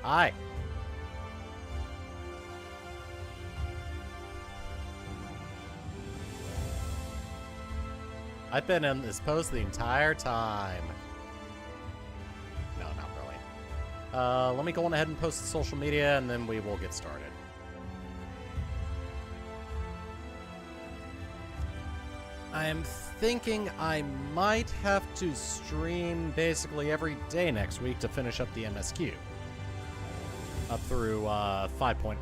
Hi. I've been in this pose the entire time. No, not really. Let me go on ahead and post to social media, and then we will get started. I am thinking I might have to stream basically every day next week to finish up the MSQ. Up through 5.0.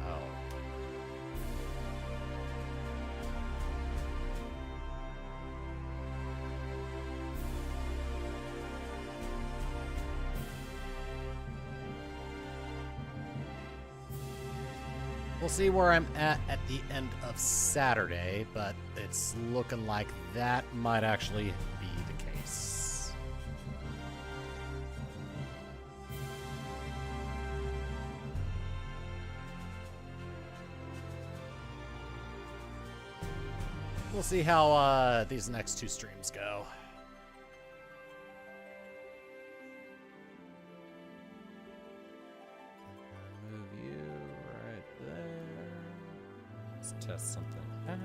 We'll see where I'm at the end of Saturday, but it's looking like that might actually be the case. We'll see how these next two streams go. Test something out.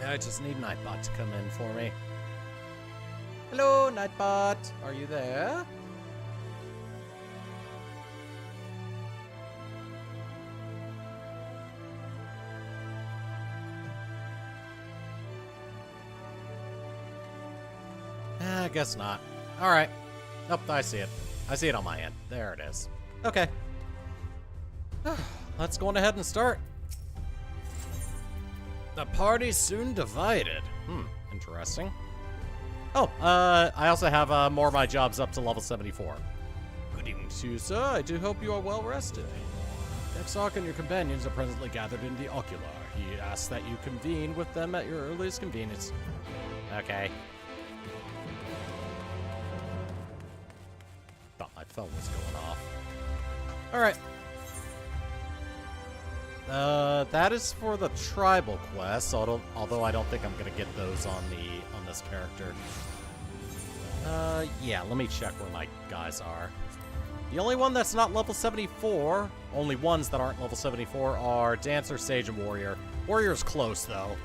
I just need Nightbot to come in for me. Hello, Nightbot. Are you there? I guess not. Alright. Nope, I see it. I see it on my end. There it is. Okay. Let's go on ahead and start. The party's soon divided. Interesting. Oh, I also have more of my jobs up to level 74. Good evening to you, sir. I do hope you are well rested. XIV and your companions are presently gathered in the Ocular. He asks that you convene with them at your earliest convenience. Okay. Thought my phone was going off. Alright. That is for the tribal quests, although I don't think I'm gonna get those on this character. Yeah, let me check where my guys are. The only one that's not level 74, only ones that aren't level 74 are Dancer, Sage, and Warrior. Warrior's close, though.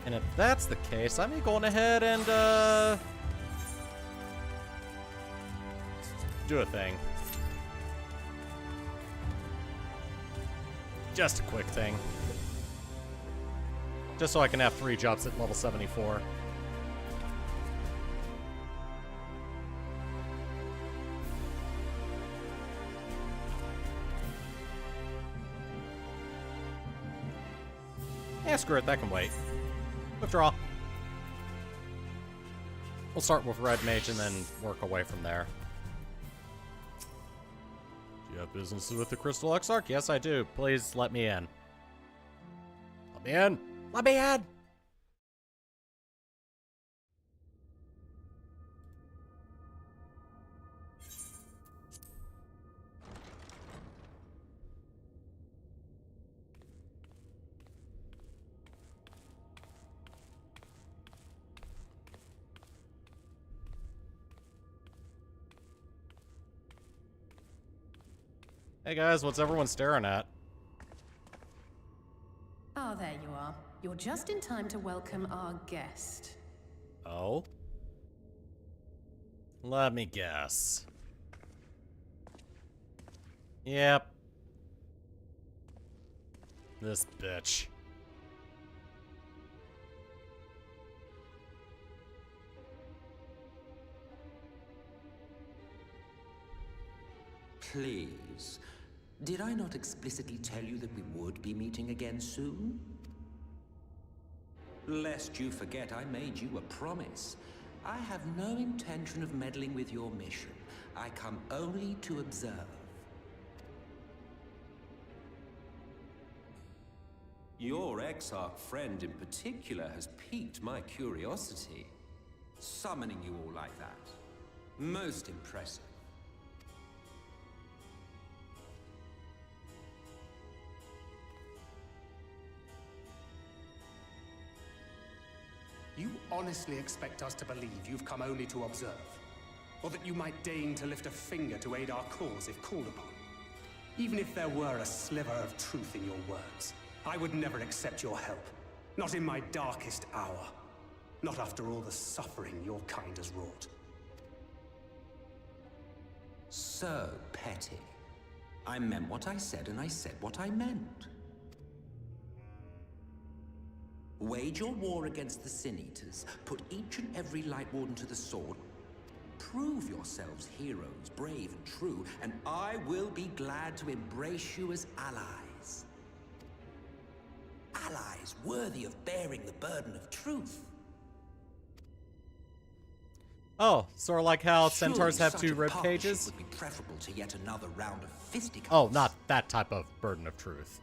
And if that's the case, I may go on ahead and, do a thing. Just a quick thing. Just so I can have 3 jobs at level 74. Yeah, screw it, that can wait. Withdraw. We'll start with Red Mage and then work away from there. Do you have business with the Crystal Exarch? Yes, I do. Please let me in. Let me in! Let me in! Hey guys, what's everyone staring at? Ah, there you are. You're just in time to welcome our guest. Oh? Let me guess. Yep. This bitch. Please. Did I not explicitly tell you that we would be meeting again soon? Lest you forget, I made you a promise. I have no intention of meddling with your mission. I come only to observe. Your Exarch friend in particular has piqued my curiosity. Summoning you all like that. Most impressive. honestly expect us to believe you've come only to observe? Or that you might deign to lift a finger to aid our cause if called upon? Even if there were a sliver of truth in your words, I would never accept your help. Not in my darkest hour. Not after all the suffering your kind has wrought. So petty. I meant what I said, and I said what I meant. Wage your war against the Sin Eaters, put each and every Lightwarden to the sword, prove yourselves heroes, brave and true, and I will be glad to embrace you as allies. Allies worthy of bearing the burden of truth. Oh, sort of like how Surely centaurs have such 2 a rib partnership cages? would be preferable to yet another round of fisticuffs. Oh, not that type of burden of truth.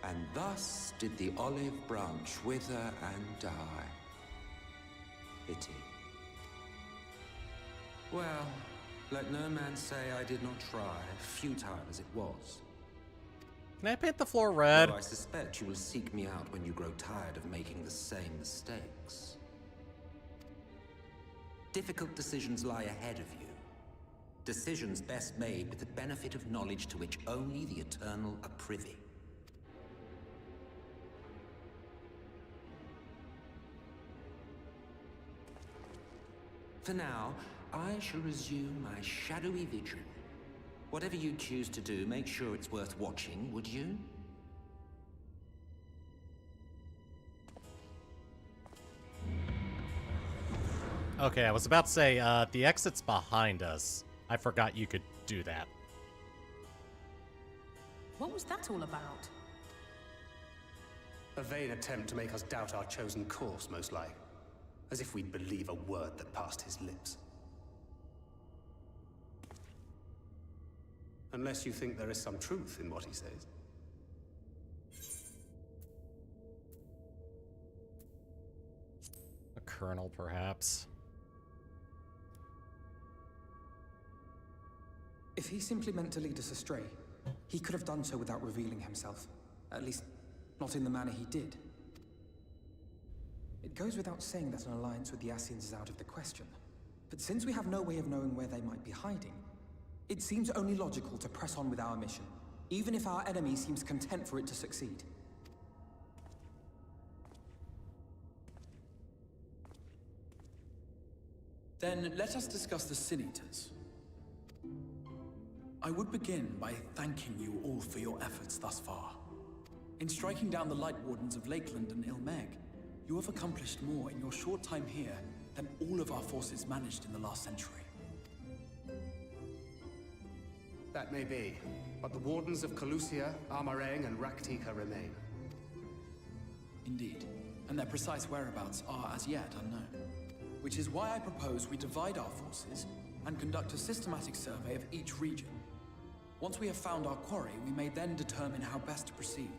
And thus did the olive branch wither and die. Pity. Well, let no man say I did not try, futile as it was. Can I paint the floor red? Though I suspect you will seek me out when you grow tired of making the same mistakes. Difficult decisions lie ahead of you. Decisions best made with the benefit of knowledge to which only the eternal are privy. For now, I shall resume my shadowy vigil. Whatever you choose to do, make sure it's worth watching, would you? Okay, I was about to say, the exit's behind us. I forgot you could do that. What was that all about? A vain attempt to make us doubt our chosen course, most like. As if we'd believe a word that passed his lips. Unless you think there is some truth in what he says. A colonel, perhaps. If he simply meant to lead us astray, he could have done so without revealing himself. At least, not in the manner he did. It goes without saying that an alliance with the Ascians is out of the question. But since we have no way of knowing where they might be hiding, it seems only logical to press on with our mission, even if our enemy seems content for it to succeed. Then let us discuss the Sin Eaters. I would begin by thanking you all for your efforts thus far. In striking down the Lightwardens of Lakeland and Il Mheg, you have accomplished more in your short time here than all of our forces managed in the last century. That may be, but the Wardens of Calusia, Il Mheg, and Raktika remain. Indeed, and their precise whereabouts are as yet unknown. Which is why I propose we divide our forces and conduct a systematic survey of each region. Once we have found our quarry, we may then determine how best to proceed.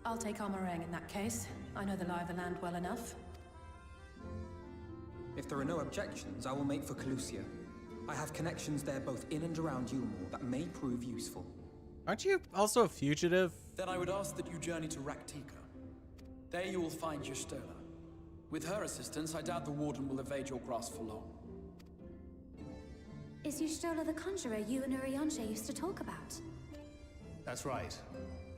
I'll take Il Mheg in that case. I know the lie of the land well enough. If there are no objections, I will make for Calusia. I have connections there both in and around Yulmore that may prove useful. Aren't you also a fugitive? Then I would ask that you journey to Raktika. There you will find Y'shtola. With her assistance, I doubt the Warden will evade your grasp for long. Is Y'shtola the conjurer you and Urianger used to talk about? That's right.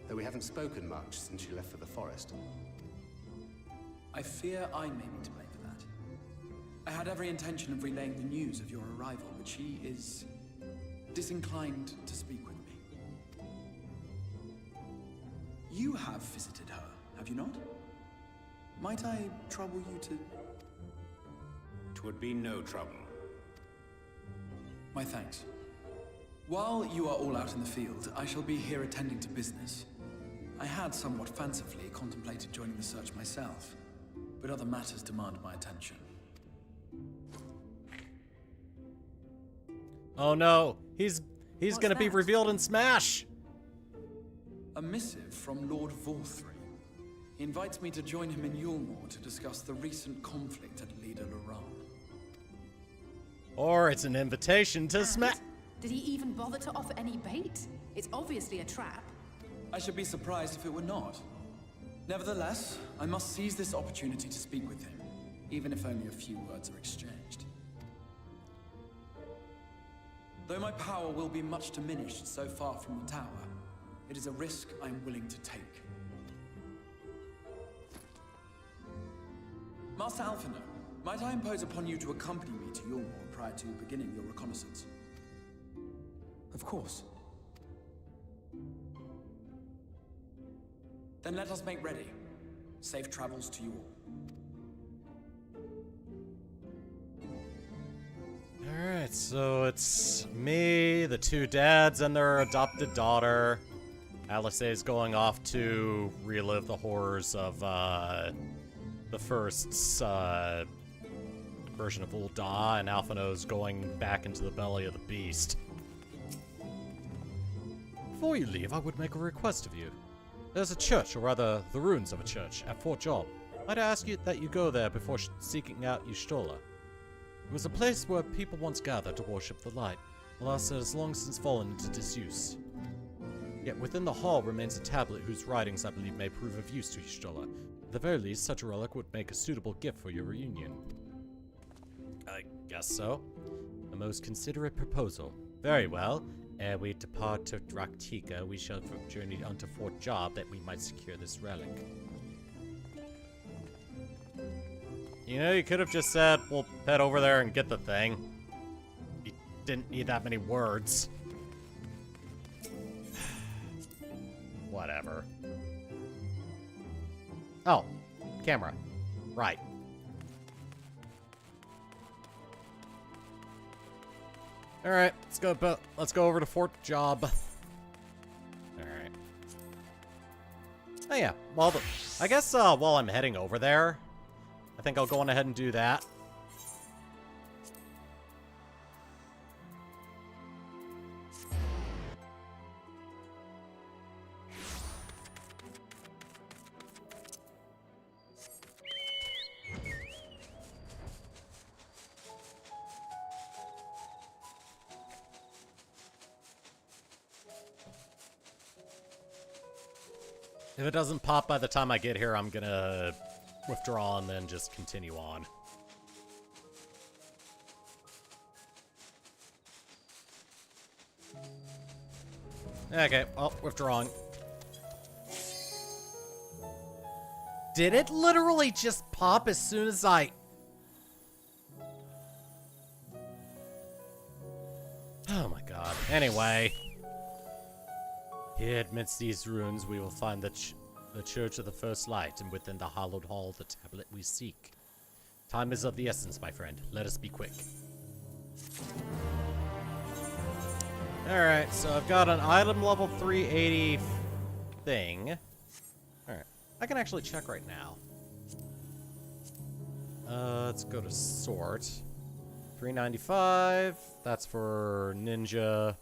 Though we haven't spoken much since she left for the forest. I fear I may be to blame for that. I had every intention of relaying the news of your arrival, but she is disinclined to speak with me. You have visited her, have you not? Might I trouble you to... 'Twould be no trouble. My thanks. While you are all out in the field, I shall be here attending to business. I had somewhat fancifully contemplated joining the search myself, but other matters demand my attention. Oh no, he's What's gonna be that? revealed in Smash! A missive from Lord Vorthry. He invites me to join him in Yulmore to discuss the recent conflict at Leader Loran. Or it's an invitation to Smash. Did he even bother to offer any bait? It's obviously a trap. I should be surprised if it were not. Nevertheless, I must seize this opportunity to speak with him, even if only a few words are exchanged. Though my power will be much diminished so far from the tower, it is a risk I am willing to take. Master Alphinaud, might I impose upon you to accompany me to Yulmore prior to beginning your reconnaissance? Of course. Then let us make ready. Safe travels to you all. Alright, so it's me, the two dads, and their adopted daughter. Alice is going off to relive the horrors of the first version of Ul'dah, and Alphinaud's going back into the belly of the beast. Before you leave, I would make a request of you. There's a church, or rather, the ruins of a church, at Fort Job. Might I ask you that you go there before seeking out Y'shtola? It was a place where people once gathered to worship the light. Alas, it has long since fallen into disuse. Yet within the hall remains a tablet whose writings I believe may prove of use to Y'shtola. At the very least, such a relic would make a suitable gift for your reunion. I guess so. A most considerate proposal. Very well. Ere we depart to Draktika, we shall journey unto Fort Job that we might secure this relic. You know, you could have just said, we'll head over there and get the thing. You didn't need that many words. Whatever. Oh, camera. Right. Alright, let's go over to Fort Job. Alright. Oh yeah, well, I guess while I'm heading over there, I think I'll go on ahead and do that. If it doesn't pop by the time I get here, I'm gonna withdraw and then just continue on. Okay, well, withdrawing. Did it literally just pop as soon as I... Oh my god. Anyway. Here amidst these ruins we will find the Church of the First Light, and within the hallowed hall the tablet we seek. Time is of the essence, my friend. Let us be quick. Alright, so I've got an item level 380 thing. Alright, I can actually check right now. Let's go to sort. 395, that's for ninja.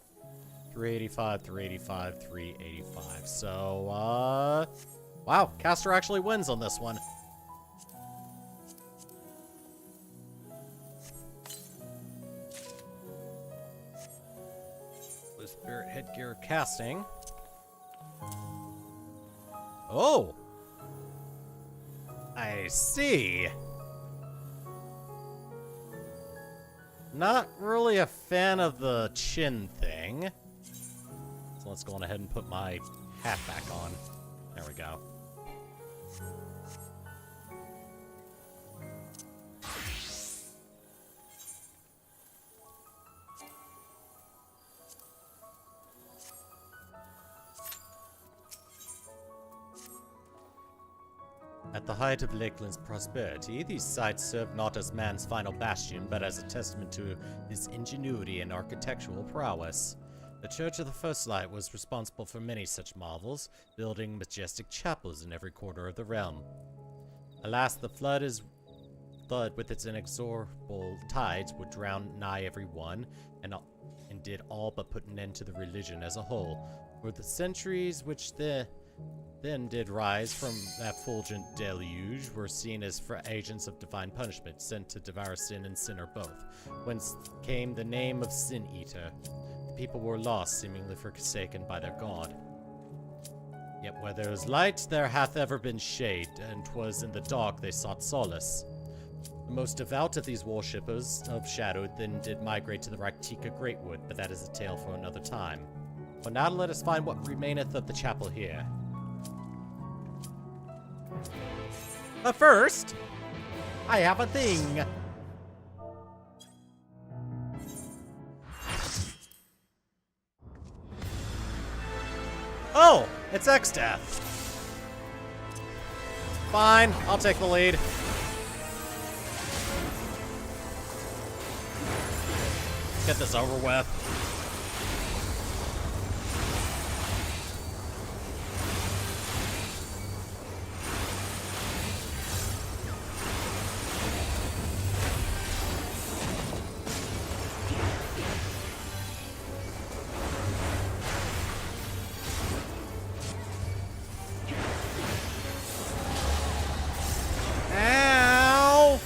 385, 385, 385. So, wow, caster actually wins on this one. Blue Spirit headgear casting. Oh! I see. Not really a fan of the chin thing. So let's go on ahead and put my hat back on. There we go. At the height of Lakeland's prosperity, these sites served not as man's final bastion, but as a testament to his ingenuity and architectural prowess. The Church of the First Light was responsible for many such marvels, building majestic chapels in every corner of the realm. Alas, the flood with its inexorable tides would drown nigh every one, and did all but put an end to the religion as a whole. For the centuries which then did rise from that fulgent deluge were seen as agents of divine punishment, sent to devour sin and sinner both, whence came the name of Sin Eater. people were lost, seemingly forsaken by their god. Yet where there is light, there hath ever been shade, and 'twas in the dark they sought solace. The most devout of these worshippers of Shadow then did migrate to the Raktika Greatwood, but that is a tale for another time. For now let us find what remaineth of the chapel here. But first, I have a thing. Oh, it's XIV. Fine, I'll take the lead. Get this over with. Ow!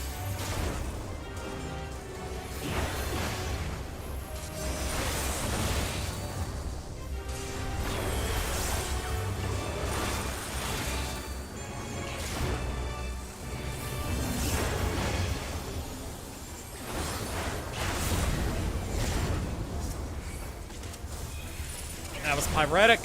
That was pyretic.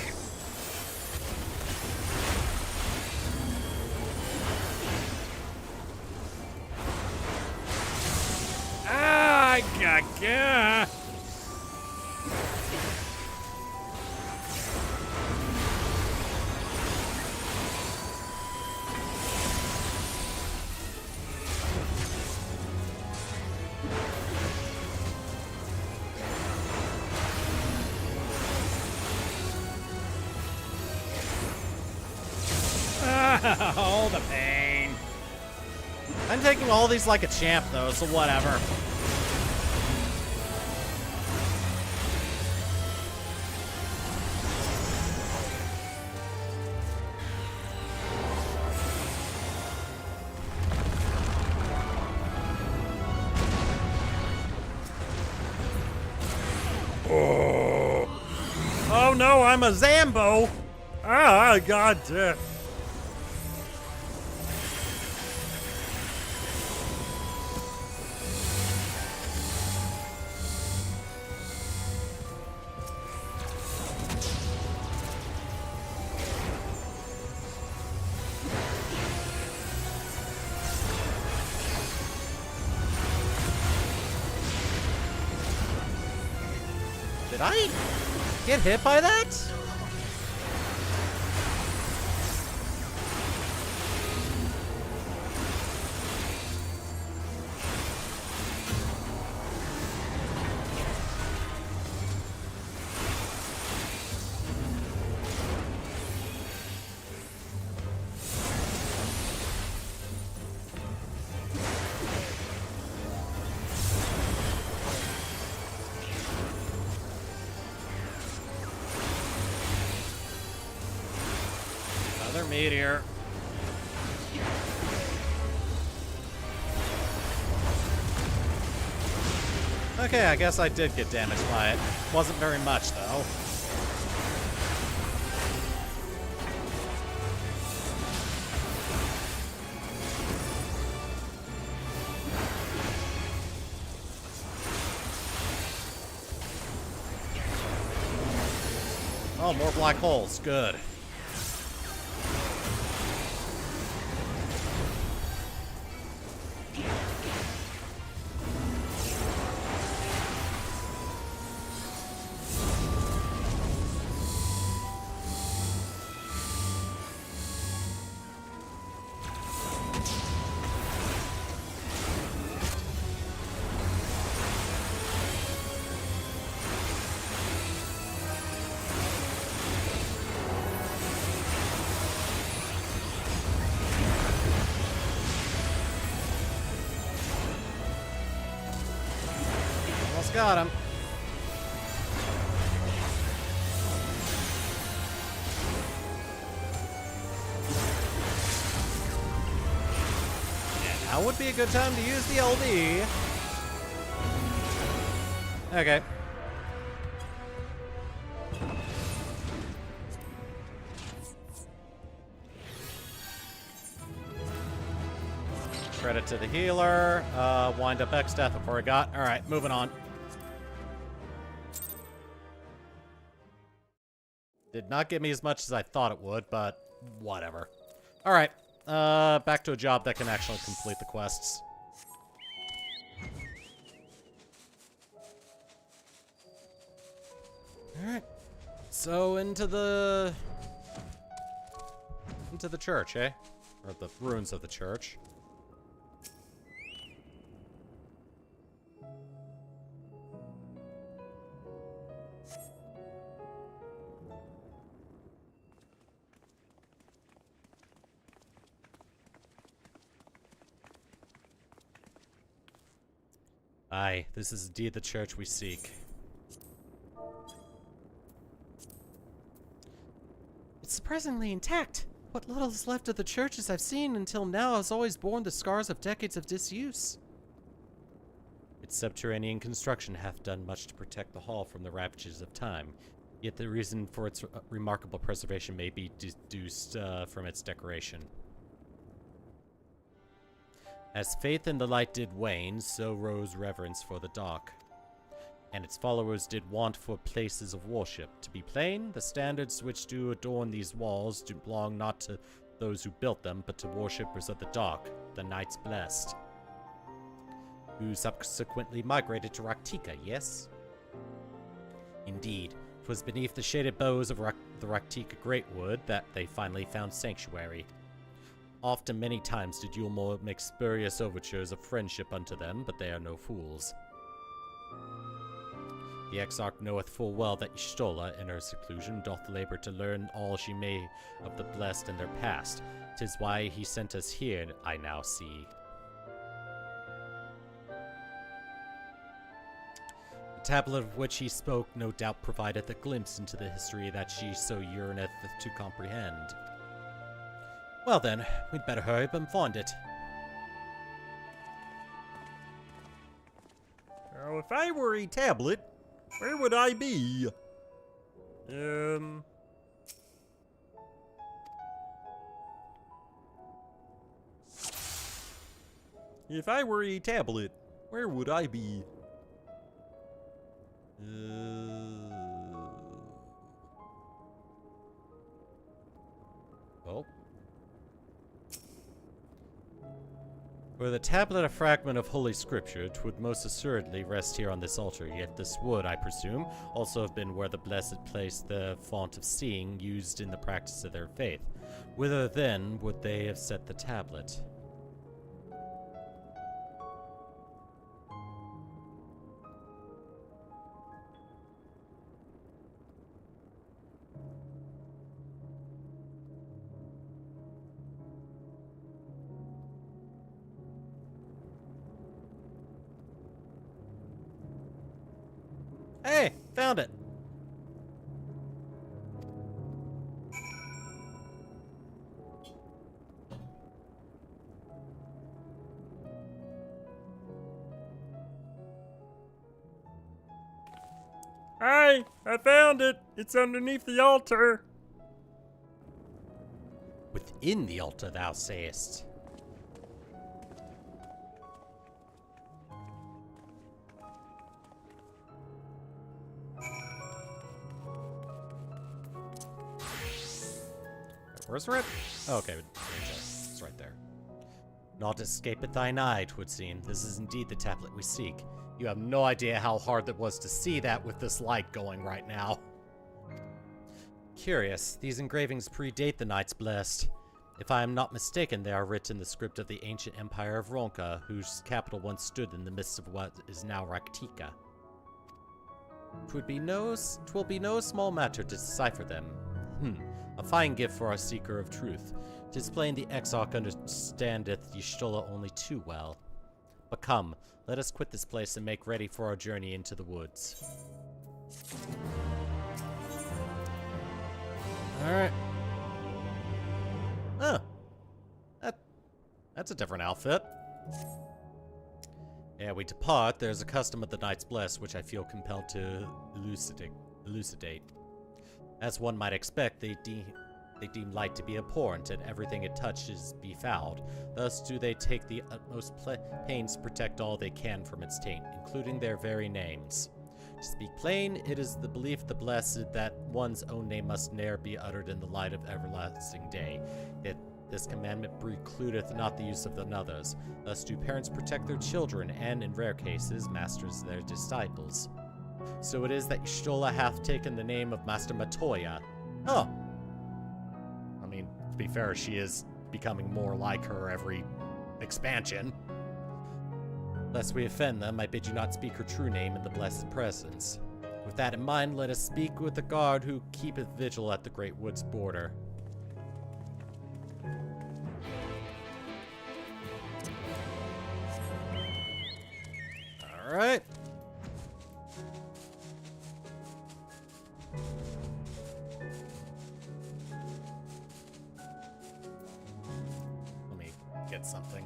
Ah, gaga. Oh, the pain. I'm taking all these like a champ, though, so whatever. Oh no, I'm a Zambo! Ah, god damn. Did I get hit by that? Another meteor. Okay, I guess I did get damaged by it. Wasn't very much, though. Oh, more black holes. Good. Got him. Yeah, now would be a good time to use the LD. Okay. Credit to the healer. Wind up X death before I got. Alright, moving on. Did not give me as much as I thought it would, but whatever. Alright, back to a job that can actually complete the quests. Alright. So into the church, eh? Or the ruins of the church. Aye, this is indeed the church we seek. It's surprisingly intact. What little is left of the churches I've seen until now has always borne the scars of decades of disuse. Its subterranean construction hath done much to protect the hall from the ravages of time, yet the reason for its remarkable preservation may be deduced from its decoration. As faith in the light did wane, so rose reverence for the dark. And its followers did want for places of worship. To be plain, the standards which do adorn these walls do belong not to those who built them, but to worshippers of the dark, the Knights Blessed, who subsequently migrated to Raktika, yes? Indeed, 'twas beneath the shaded boughs of the Raktika Greatwood that they finally found sanctuary. Often many times did Yulmore make spurious overtures of friendship unto them, but they are no fools. The Exarch knoweth full well that Y'shtola, in her seclusion, doth labor to learn all she may of the blessed and their past. 'Tis why he sent us here, I now see. The tablet of which he spoke no doubt provideth a glimpse into the history that she so yearneth to comprehend. Well then, we'd better hurry up and find it. Now, if I were a tablet, where would I be? If I were a tablet, where would I be? Oh. Were the tablet a fragment of Holy Scripture, 'twould most assuredly rest here on this altar, yet this would, I presume, also have been where the blessed placed the font of seeing used in the practice of their faith. Whither, then, would they have set the tablet? Hey, found it. Hey, I found it. It's underneath the altar. Within the altar, thou sayest. Where's it? Oh, okay, it's right there. Naught escapeth thine eye, 'twould seem. This is indeed the tablet we seek. You have no idea how hard it was to see that with this light going right now. Curious, these engravings predate the Knights Blessed. If I am not mistaken, they are written in the script of the ancient empire of Ronka, whose capital once stood in the midst of what is now Raktika. 'Twill be no small matter to decipher them. A fine gift for our seeker of truth. 'Tis plain the Exarch understandeth Y'shtola only too well. But come, let us quit this place and make ready for our journey into the woods. Alright. Oh. That's a different outfit. Ere we depart, there's a custom of the Knights Blessed which I feel compelled to elucidate. As one might expect, they They deem light to be abhorrent, and everything it touches befouled. Thus do they take the utmost pains to protect all they can from its taint, including their very names. To speak plain, it is the belief of the blessed that one's own name must ne'er be uttered in the light of everlasting day. That this commandment precludeth not the use of another's. Thus do parents protect their children, and, in rare cases, masters their disciples. So it is that Y'shtola hath taken the name of Master Matoya. Oh! I mean, to be fair, she is becoming more like her every expansion. Lest we offend them, I bid you not speak her true name in the blessed presence. With that in mind, let us speak with the guard who keepeth vigil at the great wood's border. Alright. Let me get something.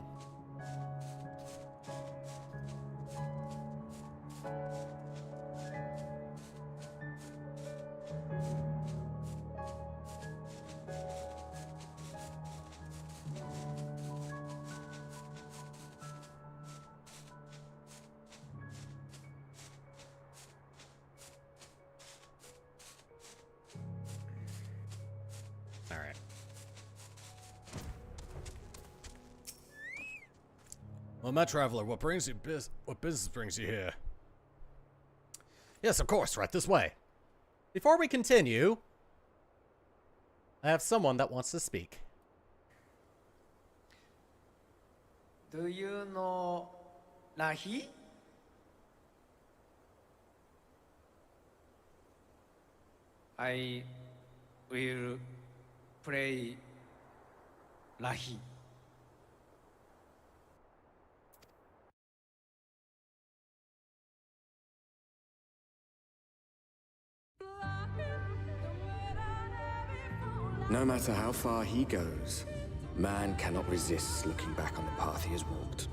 Alright. Well, my traveler, what business brings you here? Yes, of course, right this way. Before we continue, I have someone that wants to speak. Do you know Rahi? I will play Rahi. No matter how far he goes, man cannot resist looking back on the path he has walked.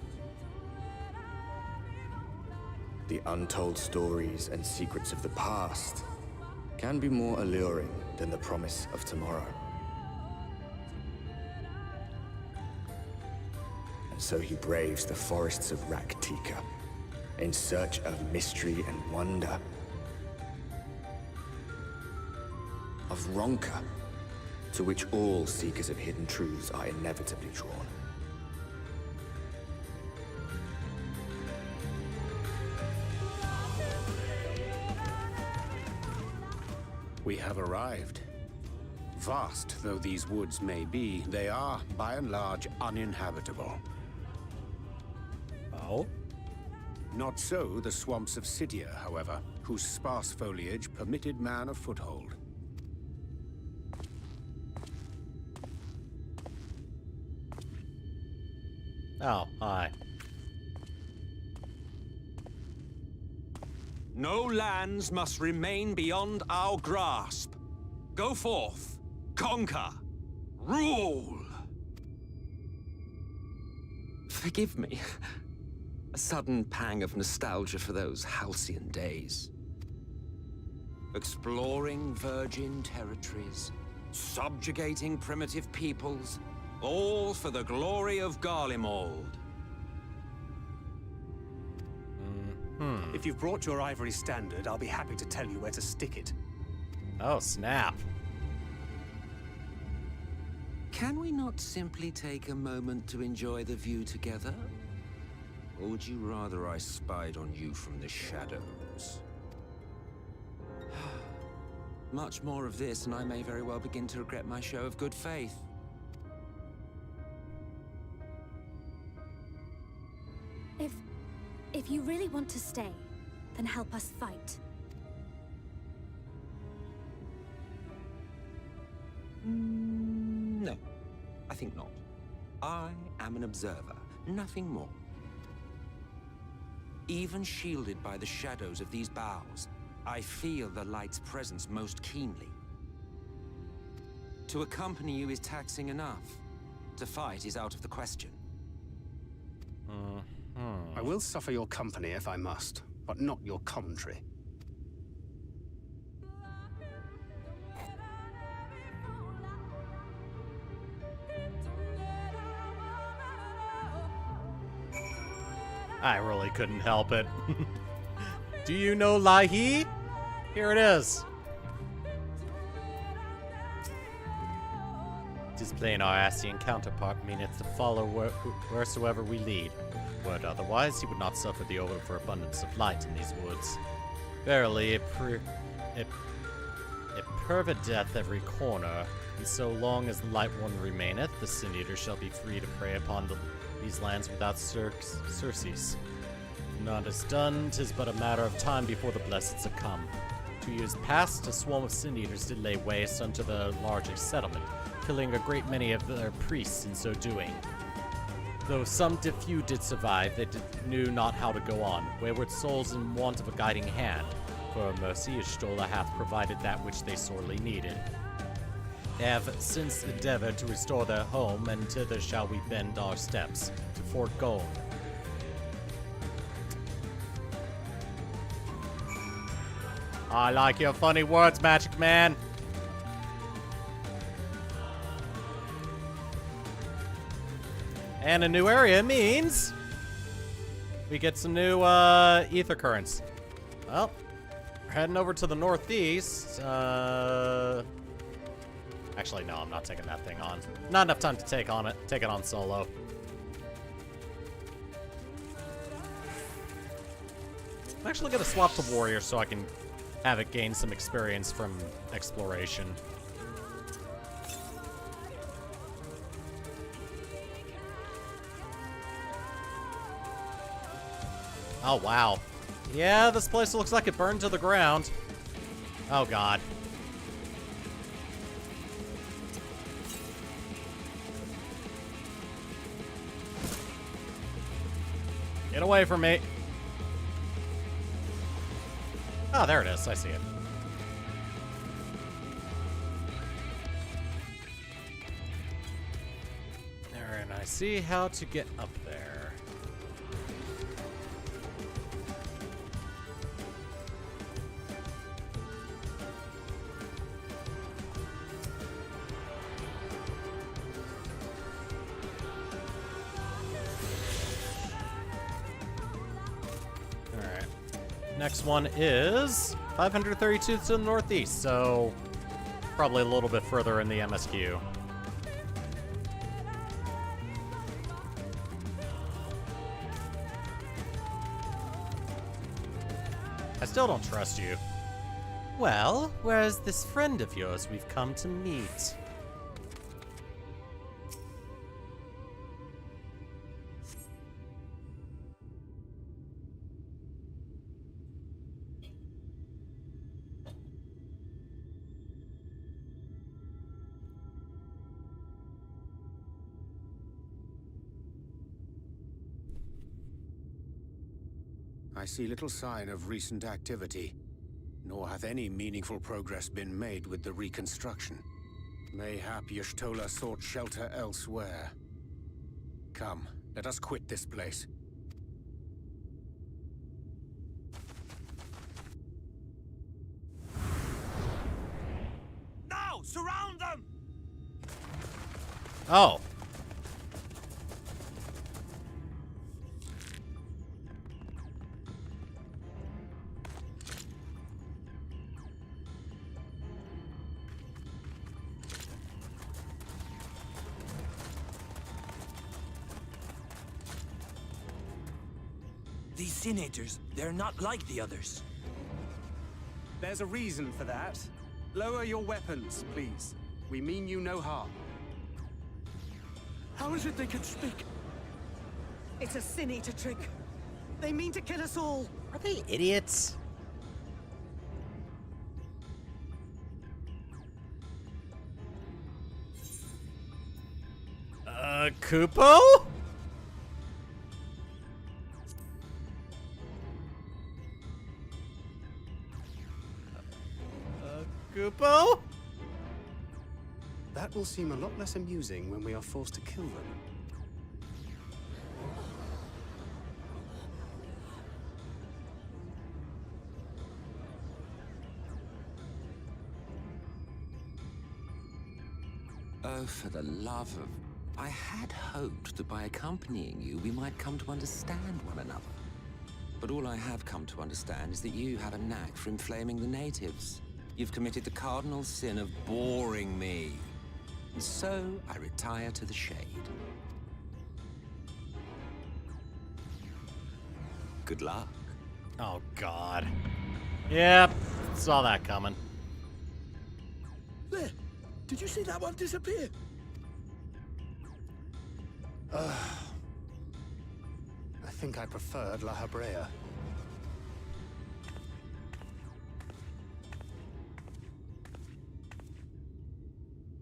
The untold stories and secrets of the past can be more alluring than the promise of tomorrow. And so he braves the forests of Raktika in search of mystery and wonder. Of Ronka, to which all seekers of hidden truths are inevitably drawn. We have arrived. Vast though these woods may be, they are, by and large, uninhabitable. Oh? Not so the swamps of Sidia, however, whose sparse foliage permitted man a foothold. Oh, hi. No lands must remain beyond our grasp. Go forth, conquer, rule! Forgive me. A sudden pang of nostalgia for those halcyon days. Exploring virgin territories, subjugating primitive peoples, all for the glory of Garlemald. If you've brought your ivory standard, I'll be happy to tell you where to stick it. Oh, snap. Can we not simply take a moment to enjoy the view together? Or would you rather I spied on you from the shadows? Much more of this, and I may very well begin to regret my show of good faith. If you really want to stay, then help us fight. No, I think not. I am an observer, nothing more. Even shielded by the shadows of these boughs, I feel the light's presence most keenly. To accompany you is taxing enough. To fight is out of the question. I will suffer your company if I must, but not your commentary. I really couldn't help it. Do you know Lahi? Here it is. Displaying our Ascian counterpart meaneth to follow wheresoever we lead. Were it otherwise, he would not suffer the overabundance of light in these woods. Verily, it pervadeth every corner, and so long as the Lightwarden remaineth, the Sin-Eater shall be free to prey upon these lands without surcease. Not as done, 'tis but a matter of time before the Blessed succumb. 2 years past, a swarm of Sin-Eaters did lay waste unto the largest settlement, killing a great many of their priests in so doing. Though some few did survive, they knew not how to go on, wayward souls in want of a guiding hand. For mercy, Ishtola hath provided that which they sorely needed. They have since endeavored to restore their home, and thither shall we bend our steps, to Fort Gold. I like your funny words, Magic Man. And a new area means we get some new ether currents. Well, we're heading over to the northeast. Actually, no, I'm not taking that thing on. Not enough time to take it on solo. I'm actually gonna swap to warrior so I can have it gain some experience from exploration. Oh, wow. Yeah, this place looks like it burned to the ground. Oh, God. Get away from me. Oh, there it is. I see it. There, and I see how to get up there. Next one is 532 to the northeast, so probably a little bit further in the MSQ. I still don't trust you. Well, where's this friend of yours we've come to meet? I see little sign of recent activity, nor hath any meaningful progress been made with the reconstruction. Mayhap Y'shtola sought shelter elsewhere. Come, let us quit this place. Now, surround them! Oh. These Sin-Eaters, they're not like the others. There's a reason for that. Lower your weapons, please. We mean you no harm. How is it they can speak? It's a Sin-Eater trick. They mean to kill us all. Are they idiots? Kupo? Kupo? That will seem a lot less amusing when we are forced to kill them. Oh, for the love of... I had hoped that by accompanying you, we might come to understand one another. But all I have come to understand is that you have a knack for inflaming the natives. You've committed the cardinal sin of boring me. And so I retire to the shade. Good luck. Oh, God. Yep, saw that coming. There! Did you see that one disappear? I think I preferred La Habrea.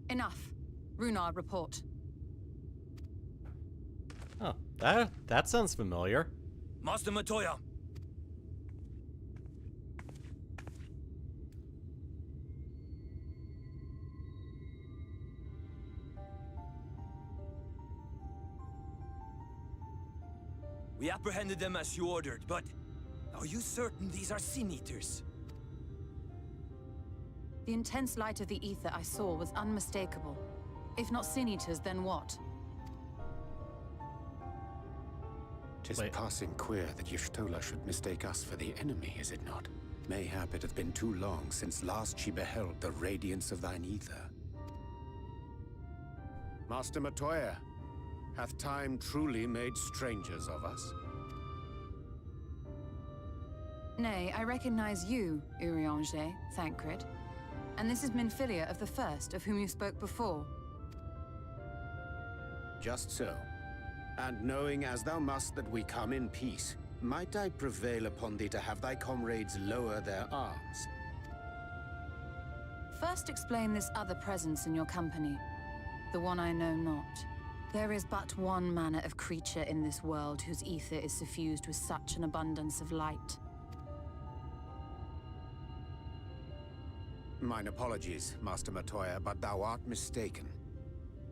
Enough. Runard, report. Oh, that sounds familiar. Master Matoya! We apprehended them as you ordered, but are you certain these are Sin Eaters? The intense light of the ether I saw was unmistakable. If not Sin Eaters, then what? 'Tis passing queer that Y'shtola should mistake us for the enemy, is it not? Mayhap it hath been too long since last she beheld the radiance of thine ether. Master Matoya, hath time truly made strangers of us? Nay, I recognize you, Urianger, Thancred. And this is Minfilia of the First, of whom you spoke before. Just so. And knowing as thou must that we come in peace, might I prevail upon thee to have thy comrades lower their arms? First explain this other presence in your company. The one I know not. There is but one manner of creature in this world whose ether is suffused with such an abundance of light. Mine apologies, Master Matoya, but thou art mistaken.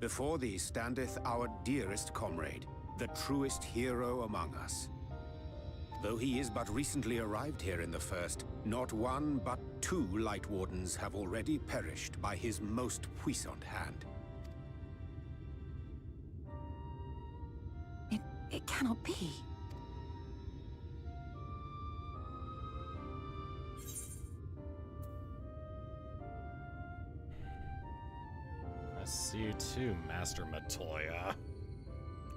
Before thee standeth our dearest comrade, the truest hero among us. Though he is but recently arrived here in the First, not one but 2 Lightwardens have already perished by his most puissant hand. It cannot be. I see you too, Master Matoya.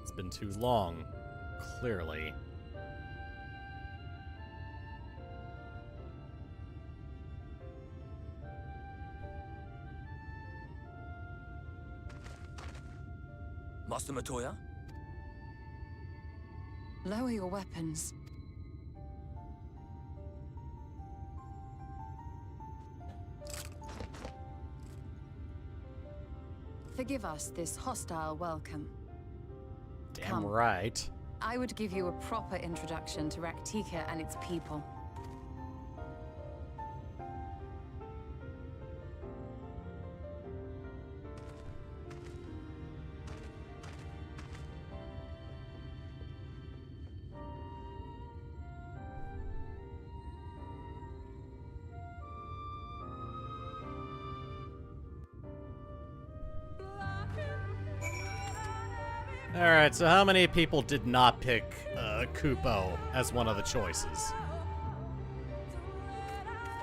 It's been too long, clearly. Master Matoya? Lower your weapons. Forgive us this hostile welcome. Damn Come. right. I would give you a proper introduction to Raktika and its people. Alright, so how many people did not pick Kupo as one of the choices?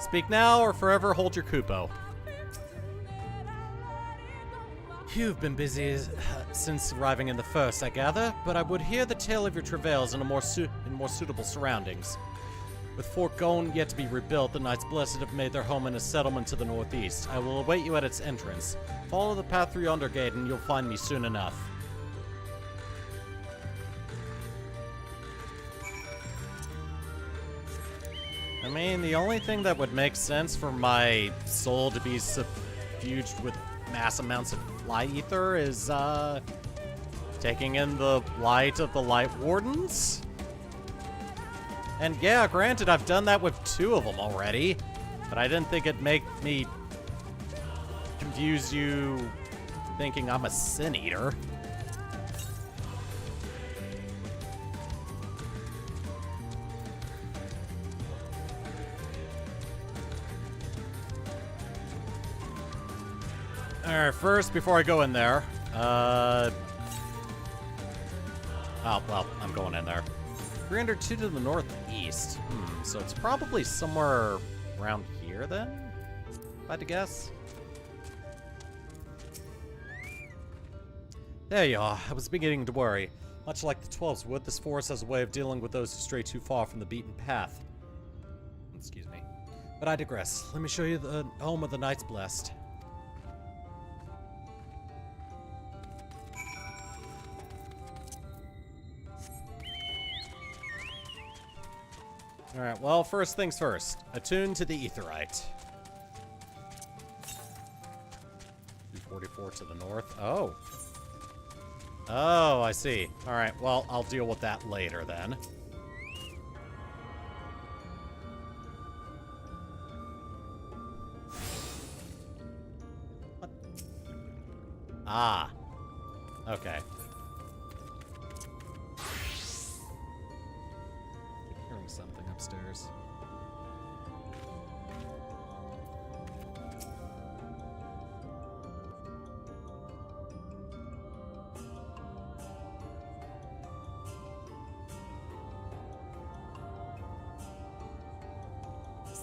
Speak now or forever hold your Kupo. You've been busy since arriving in the First, I gather, but I would hear the tale of your travails in more suitable surroundings. With Fort Gone yet to be rebuilt, the Knights Blessed have made their home in a settlement to the northeast. I will await you at its entrance. Follow the path through yonder gate and you'll find me soon enough. I mean, the only thing that would make sense for my soul to be suffused with mass amounts of light ether is, taking in the light of the Lightwardens. And yeah, granted, I've done that with 2 of them already, but I didn't think it'd make me confuse you thinking I'm a Sin Eater. Alright, first, before I go in there, Oh, well, I'm going in there. 302 to the northeast. So it's probably somewhere around here then, if I had to guess. There you are. I was beginning to worry. Much like the 12s would, this forest has a way of dealing with those who stray too far from the beaten path. Excuse me. But I digress. Let me show you the home of the Knights Blessed. Alright, well, first things first. Attune to the Aetheryte. 244 to the north. Oh. Oh, I see. Alright, well, I'll deal with that later then. What? Ah. Okay. Hearing something upstairs.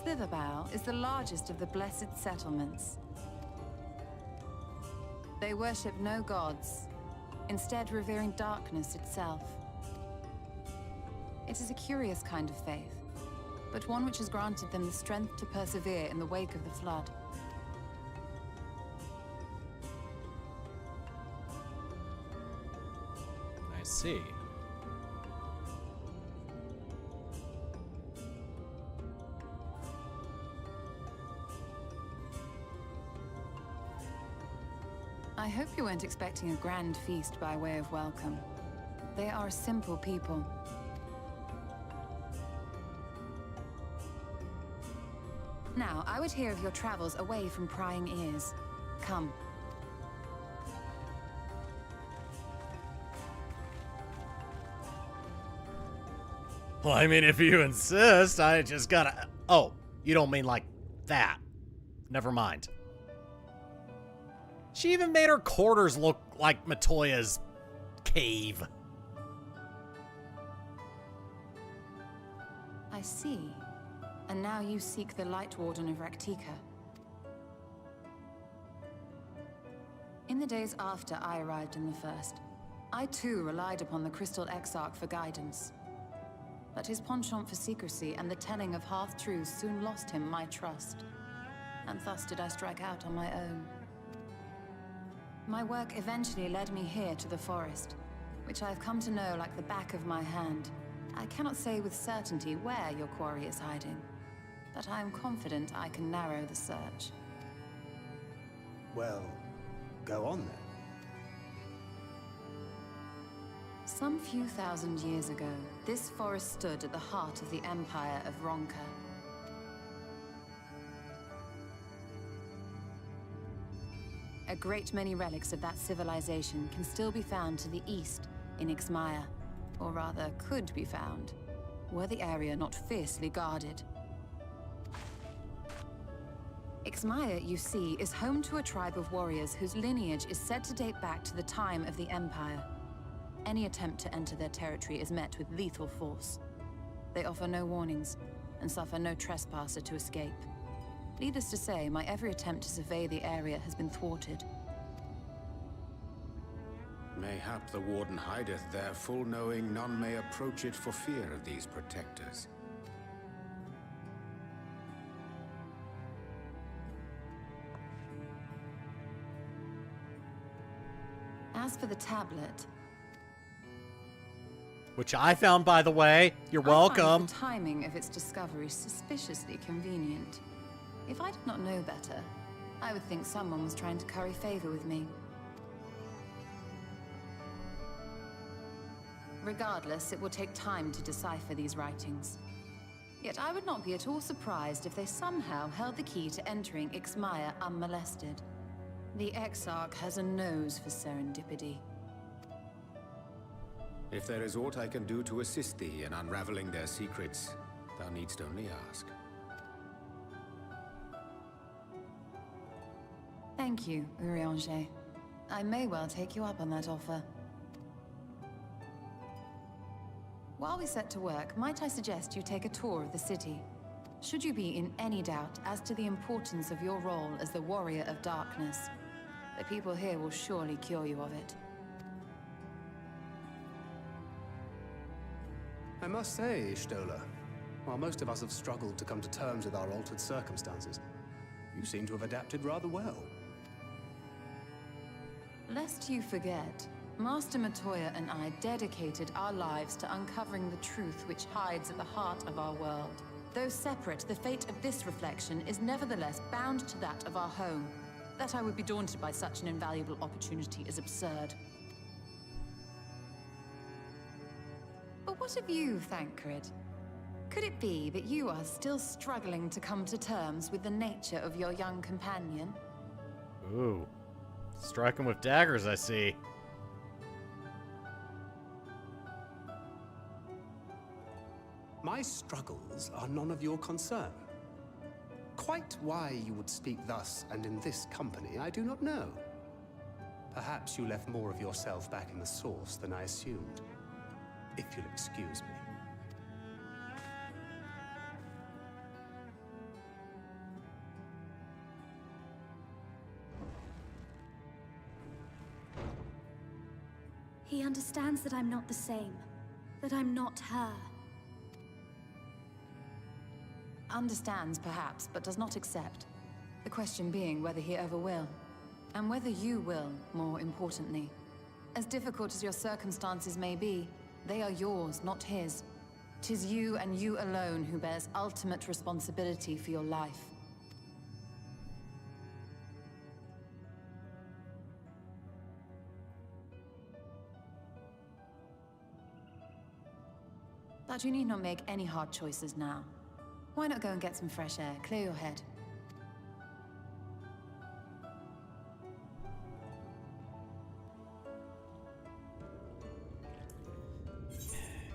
Slitherbow is the largest of the blessed settlements. They worship no gods, instead revering darkness itself. It is a curious kind of faith, but one which has granted them the strength to persevere in the wake of the flood. I see. I hope you weren't expecting a grand feast by way of welcome. They are a simple people. Now, I would hear of your travels away from prying ears. Come. Well, I mean, if you insist, I just gotta... Oh, you don't mean like that. Never mind. She even made her quarters look like Matoya's cave. I see. And now you seek the Lightwarden of Raktika. In the days after I arrived in the First, I too relied upon the Crystal Exarch for guidance. But his penchant for secrecy and the telling of half-truths soon lost him my trust. And thus did I strike out on my own. My work eventually led me here to the forest, which I have come to know like the back of my hand. I cannot say with certainty where your quarry is hiding, but I am confident I can narrow the search. Well, go on then. Some few thousand years ago, this forest stood at the heart of the Empire of Ronka. A great many relics of that civilization can still be found to the east in Ixmaya, or rather could be found, were the area not fiercely guarded. Ixmaya, you see, is home to a tribe of warriors whose lineage is said to date back to the time of the Empire. Any attempt to enter their territory is met with lethal force. They offer no warnings, and suffer no trespasser to escape. Needless to say, my every attempt to survey the area has been thwarted. Mayhap the Warden hideth there, full knowing none may approach it for fear of these protectors. As for the tablet... Which I found, by the way. You're I welcome. find the timing of its discovery suspiciously convenient. If I did not know better, I would think someone was trying to curry favor with me. Regardless, it will take time to decipher these writings. Yet I would not be at all surprised if they somehow held the key to entering Ixmaya unmolested. The Exarch has a nose for serendipity. If there is aught I can do to assist thee in unraveling their secrets, thou needst only ask. Thank you, Urianger. I may well take you up on that offer. While we set to work, might I suggest you take a tour of the city? Should you be in any doubt as to the importance of your role as the Warrior of Darkness, the people here will surely cure you of it. I must say, Stola, while most of us have struggled to come to terms with our altered circumstances, you seem to have adapted rather well. Lest you forget, Master Matoya and I dedicated our lives to uncovering the truth which hides at the heart of our world. Though separate, the fate of this reflection is nevertheless bound to that of our home. That I would be daunted by such an invaluable opportunity is absurd. But what of you, Thancred? Could it be that you are still struggling to come to terms with the nature of your young companion? Ooh. Striking with daggers, I see. My struggles are none of your concern. Quite why you would speak thus and in this company, I do not know. Perhaps you left more of yourself back in the source than I assumed. If you'll excuse me. He understands that I'm not the same. That I'm not her. Understands, perhaps, but does not accept. The question being whether he ever will. And whether you will, more importantly. As difficult as your circumstances may be, they are yours, not his. 'Tis you and you alone who bears ultimate responsibility for your life. But you need not make any hard choices now. Why not go and get some fresh air, clear your head?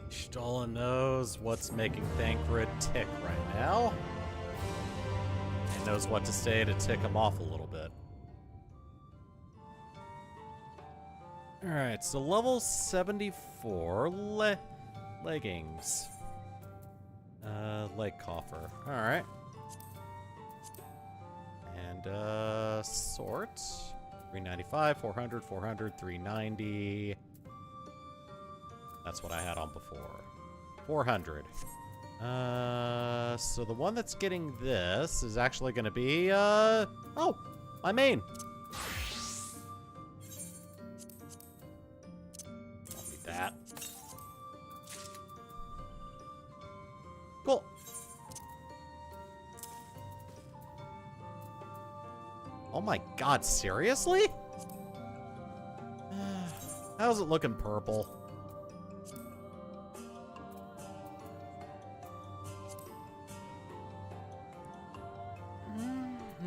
Stola knows what's making Thancred tick right now. And knows what to say to tick him off a little bit. Alright, so level 74 leggings. Leg coffer. Alright. And sort. 395, 400, 400, 390. That's what I had on before. 400. So the one that's getting this is actually gonna be, oh, my main. I'll need that. Cool. Oh my god, seriously? How's it looking purple?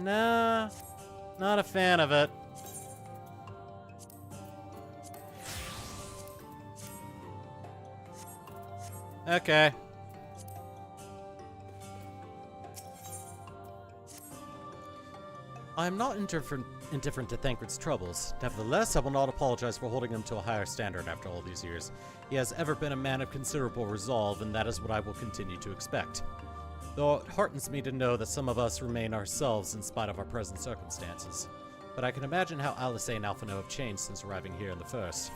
Nah, not a fan of it. Okay. I am not indifferent to Thancred's troubles. Nevertheless, I will not apologize for holding him to a higher standard after all these years. He has ever been a man of considerable resolve, and that is what I will continue to expect. Though it heartens me to know that some of us remain ourselves in spite of our present circumstances. But I can imagine how Alice and Alphino have changed since arriving here in the first.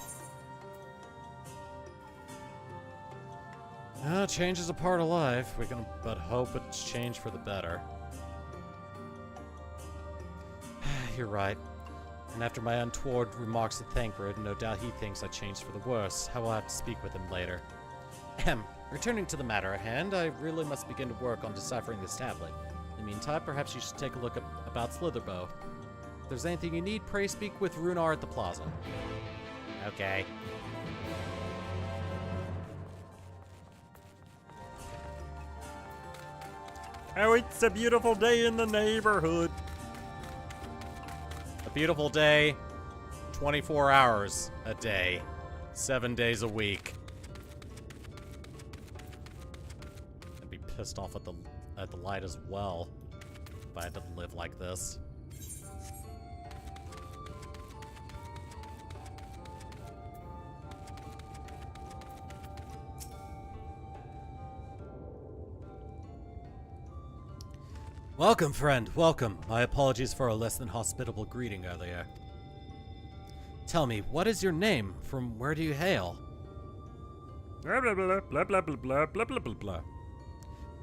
Change is a part of life. We can but hope it's changed for the better. You're right. And after my untoward remarks to Thancred, no doubt he thinks I changed for the worse. I will have to speak with him later. Ahem. Returning to the matter at hand, I really must begin to work on deciphering this tablet. In the meantime, perhaps you should take a look about Slitherbow. If there's anything you need, pray speak with Runar at the plaza. Okay. Oh, it's a beautiful day in the neighborhood. A beautiful day, 24 hours a day, 7 days a week. Pissed off at the light as well if I had to live like this. Welcome, friend, welcome. My apologies for a less than hospitable greeting earlier. Tell me, what is your name? From where do you hail? Blah blah blah blah blah blah blah blah blah blah blah.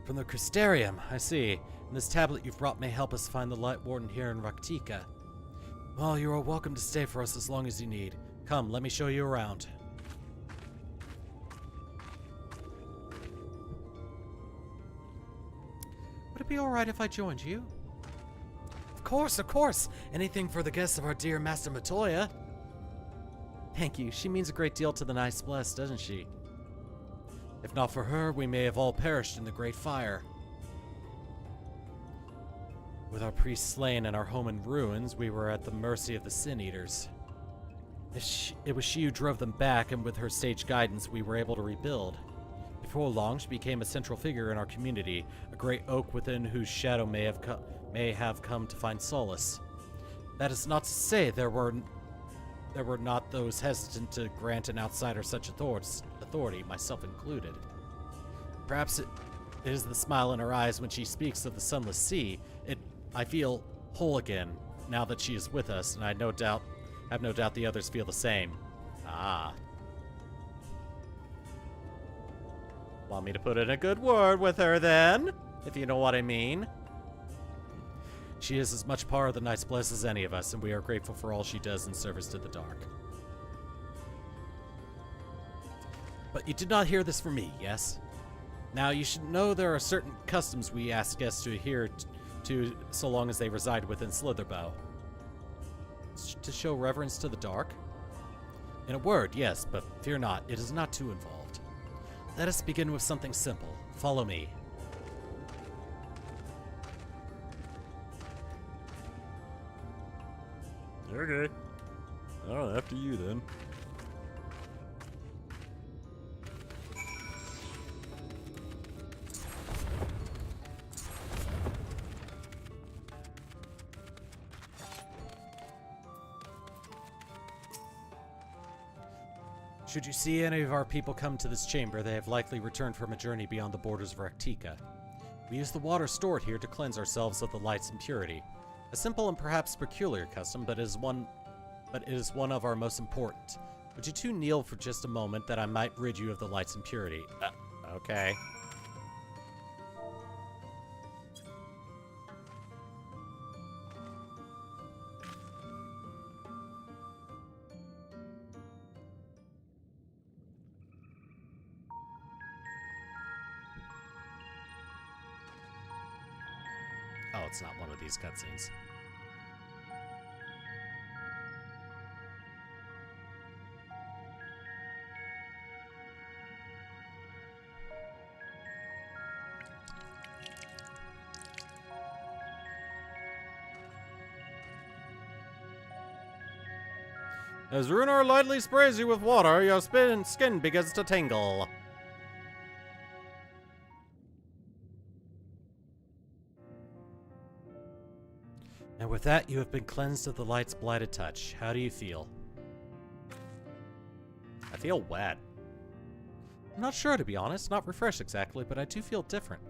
From the Crystarium, I see. And this tablet you've brought may help us find the Lightwarden here in Raktika. Well, you are welcome to stay for us as long as you need. Come, let me show you around. Would it be alright if I joined you? Of course, of course! Anything for the guests of our dear Master Matoya. Thank you. She means a great deal to the Nice Blessed, doesn't she? If not for her, we may have all perished in the Great Fire. With our priests slain and our home in ruins, we were at the mercy of the Sin Eaters. It was she who drove them back, and with her sage guidance, we were able to rebuild. Before long, she became a central figure in our community, a great oak within whose shadow may have come to find solace. That is not to say there were not those hesitant to grant an outsider such authority, myself included. Perhaps it is the smile in her eyes when she speaks of the sunless sea. I feel whole again now that she is with us, and I have no doubt the others feel the same. Ah. Want me to put in a good word with her then? If you know what I mean. She is as much part of the Nice Bless as any of us, and we are grateful for all she does in service to the Dark. But you did not hear this from me, yes? Now, you should know there are certain customs we ask guests to adhere to so long as they reside within Slitherbow. To show reverence to the Dark? In a word, yes, but fear not, it is not too involved. Let us begin with something simple. Follow me. Okay. Oh, after you then. Should you see any of our people come to this chamber, they have likely returned from a journey beyond the borders of Raktika. We use the water stored here to cleanse ourselves of the light's impurity. A simple and perhaps peculiar custom, but it is one of our most important. Would you two kneel for just a moment that I might rid you of the light's impurity? Okay. Oh, it's not one of these cutscenes. As Runar lightly sprays you with water, your skin begins to tingle. And with that, you have been cleansed of the light's blighted touch. How do you feel? I feel wet. I'm not sure, to be honest. Not refreshed exactly, but I do feel different.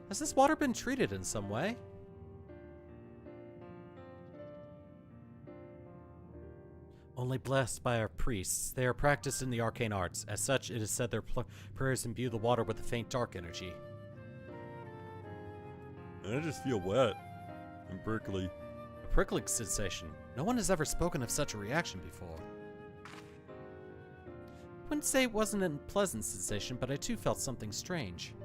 Has this water been treated in some way? Only blessed by our priests. They are practiced in the arcane arts. As such, it is said their prayers imbue the water with a faint dark energy. I just feel wet and prickly. A prickling sensation. No one has ever spoken of such a reaction before. I wouldn't say it wasn't a pleasant sensation, but I too felt something strange.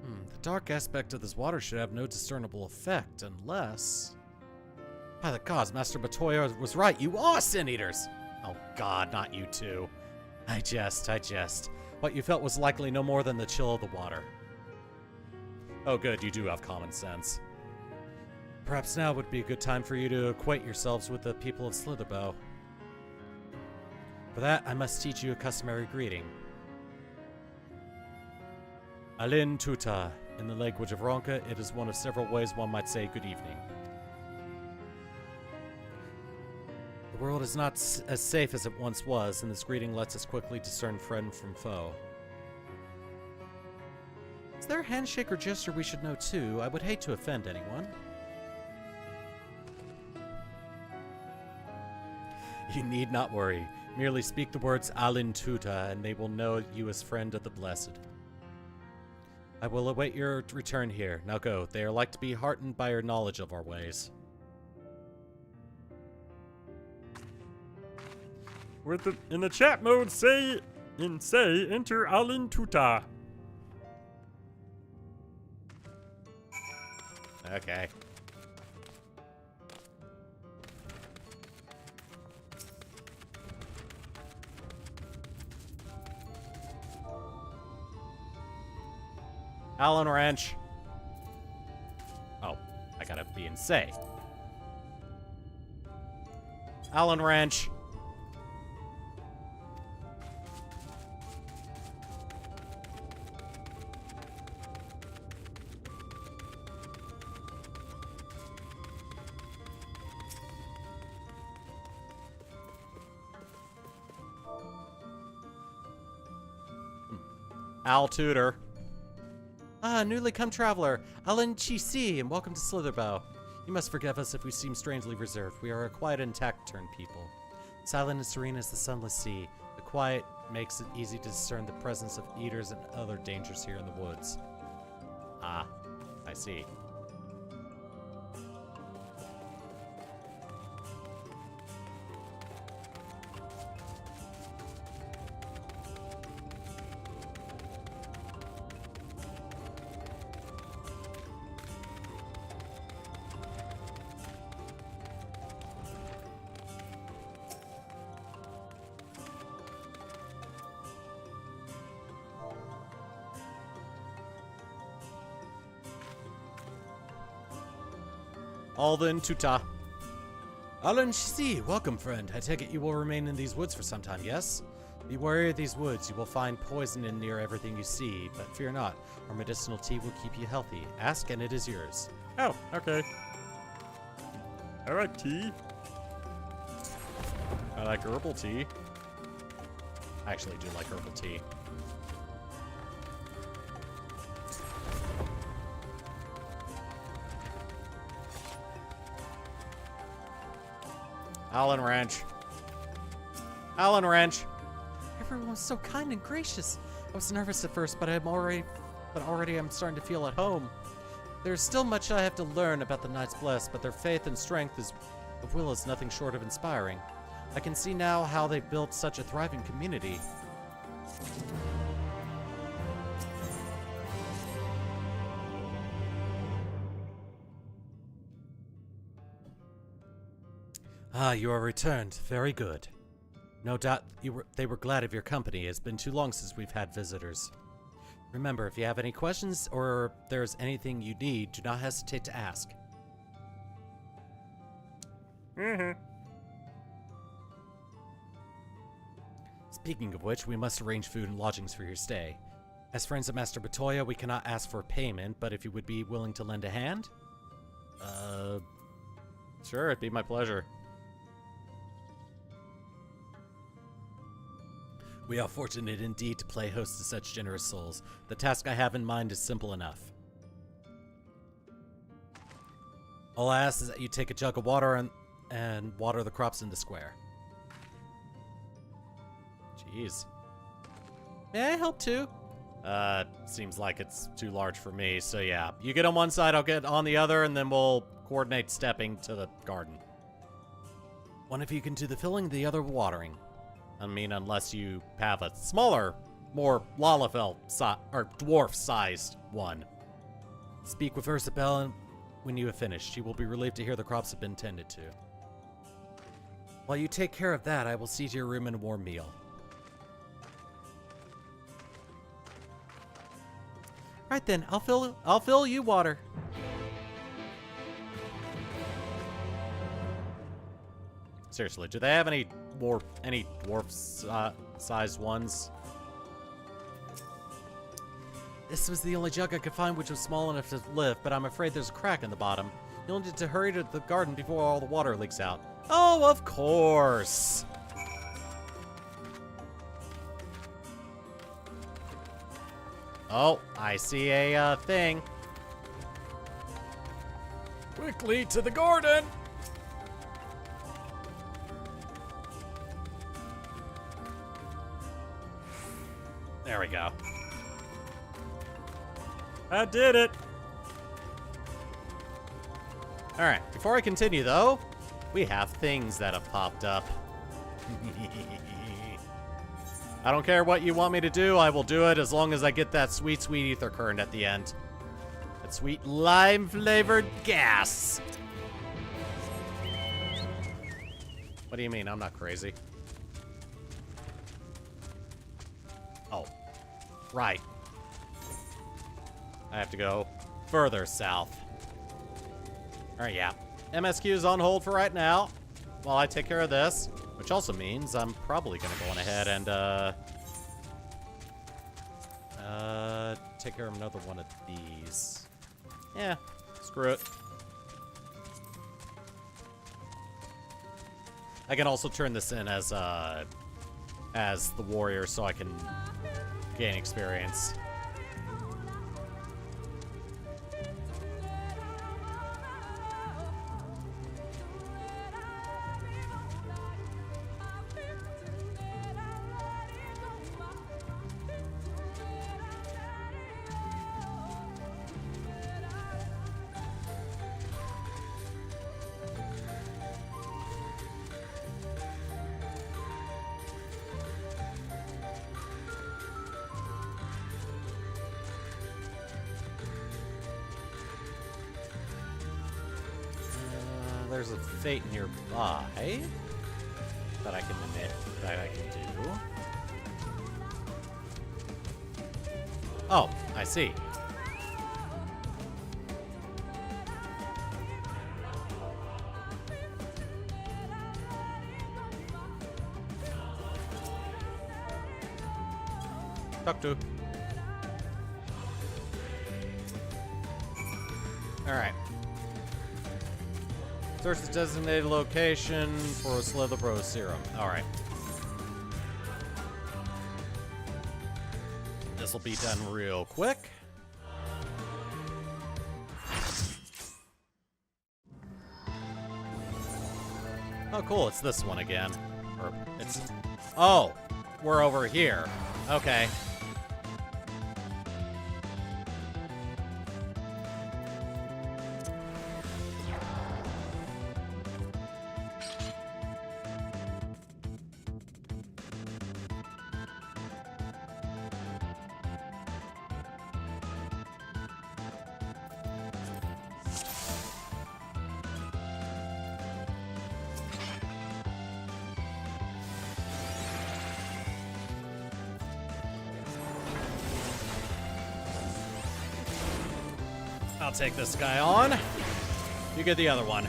The dark aspect of this water should have no discernible effect, unless... By the gods, Master Matoya was right. You are Sin Eaters! Oh god, not you two. I jest. What you felt was likely no more than the chill of the water. Oh good, you do have common sense. Perhaps now would be a good time for you to acquaint yourselves with the people of Slitherbow. For that, I must teach you a customary greeting. Alin Tuta. In the language of Ronka, it is one of several ways one might say good evening. The world is not as safe as it once was, and this greeting lets us quickly discern friend from foe. there a handshake or gesture we should know too? I would hate to offend anyone. You need not worry. Merely speak the words Alin Tuta, and they will know you as friend of the blessed. I will await your return here. Now go. They are like to be heartened by your knowledge of our ways. In the chat mode, say enter Alin Tuta. Okay. Allen Ranch. Oh, I gotta be in say. Allen Ranch. Al Tudor. Ah, newly come traveler, Alan Chi-Si, and welcome to Slitherbow. You must forgive us if we seem strangely reserved. We are a quiet and taciturn people. Silent and serene as the sunless sea, the quiet makes it easy to discern the presence of eaters and other dangers here in the woods. Ah, I see. Alden Tuta. Alan Shisi, welcome friend. I take it you will remain in these woods for some time, yes? Be wary of these woods. You will find poison in near everything you see, but fear not. Our medicinal tea will keep you healthy. Ask and it is yours. Oh, okay. I like tea. I like herbal tea. I actually do like herbal tea. Allen Ranch. Allen Ranch. Everyone was so kind and gracious. I was nervous at first, but already I'm starting to feel at home. There's still much I have to learn about the Knights Blessed, but their faith and strength of will is nothing short of inspiring. I can see now how they've built such a thriving community. Ah, you are returned. Very good. No doubt they were glad of your company. It's been too long since we've had visitors. Remember, if you have any questions or there's anything you need, do not hesitate to ask. Speaking of which, we must arrange food and lodgings for your stay. As friends of Master Batoya, we cannot ask for payment, but if you would be willing to lend a hand? Sure, it'd be my pleasure. We are fortunate indeed to play host to such generous souls. The task I have in mind is simple enough. All I ask is that you take a jug of water and water the crops in the square. Jeez. May I help too? Seems like it's too large for me, so yeah. You get on one side, I'll get on the other, and then we'll coordinate stepping to the garden. One of you can do the filling, the other watering. I mean, unless you have a smaller, more Lalafell or dwarf-sized one. Speak with Ursabel when you have finished. She will be relieved to hear the crops have been tended to. While you take care of that, I will see to your room and a warm meal. Right then, I'll fill you water. Seriously, do they have any dwarf-sized ones? This was the only jug I could find which was small enough to lift, but I'm afraid there's a crack in the bottom. You'll need to hurry to the garden before all the water leaks out. Oh, of course! Oh, I see a thing. Quickly to the garden! There we go. I did it! Alright, before I continue though, we have things that have popped up. I don't care what you want me to do, I will do it as long as I get that sweet, sweet ether current at the end. That sweet lime-flavored gas! What do you mean? I'm not crazy. Oh. Right. I have to go further south. Alright, yeah. MSQ is on hold for right now while I take care of this, which also means I'm probably going to go on ahead and, take care of another one of these. Yeah, screw it. I can also turn this in as the warrior so I can gain experience. There's a fate nearby that I can do. Oh, I see. Talk to. All right. Search the designated location for a Slither Bro serum. Alright. This will be done real quick. Oh, cool. It's this one again. Or it's... Oh! We're over here. Okay. I'll take this guy on. You get the other one.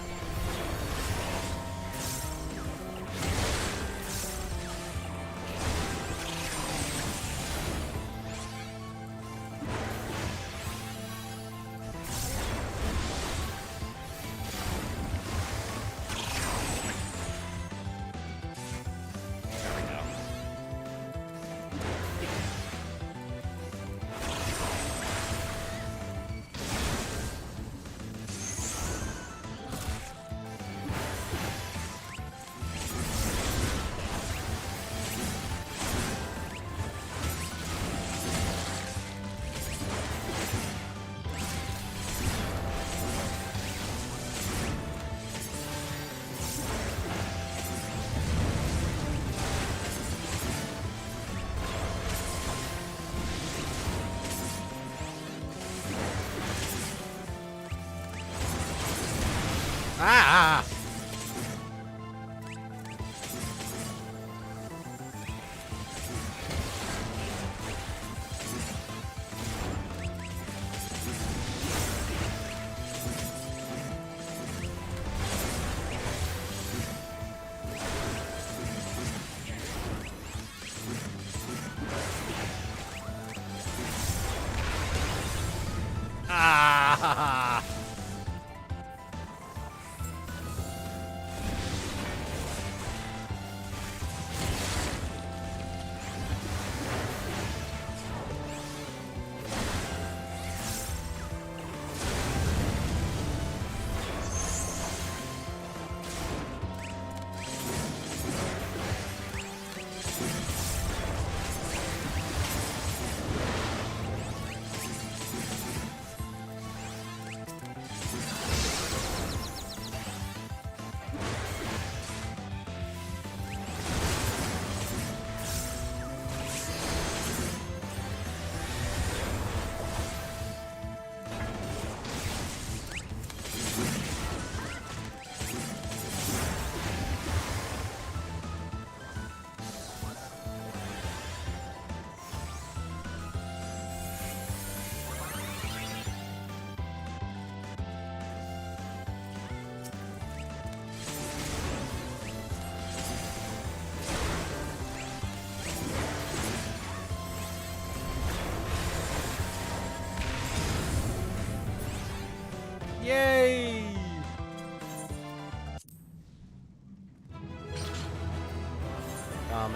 Ah! Ah!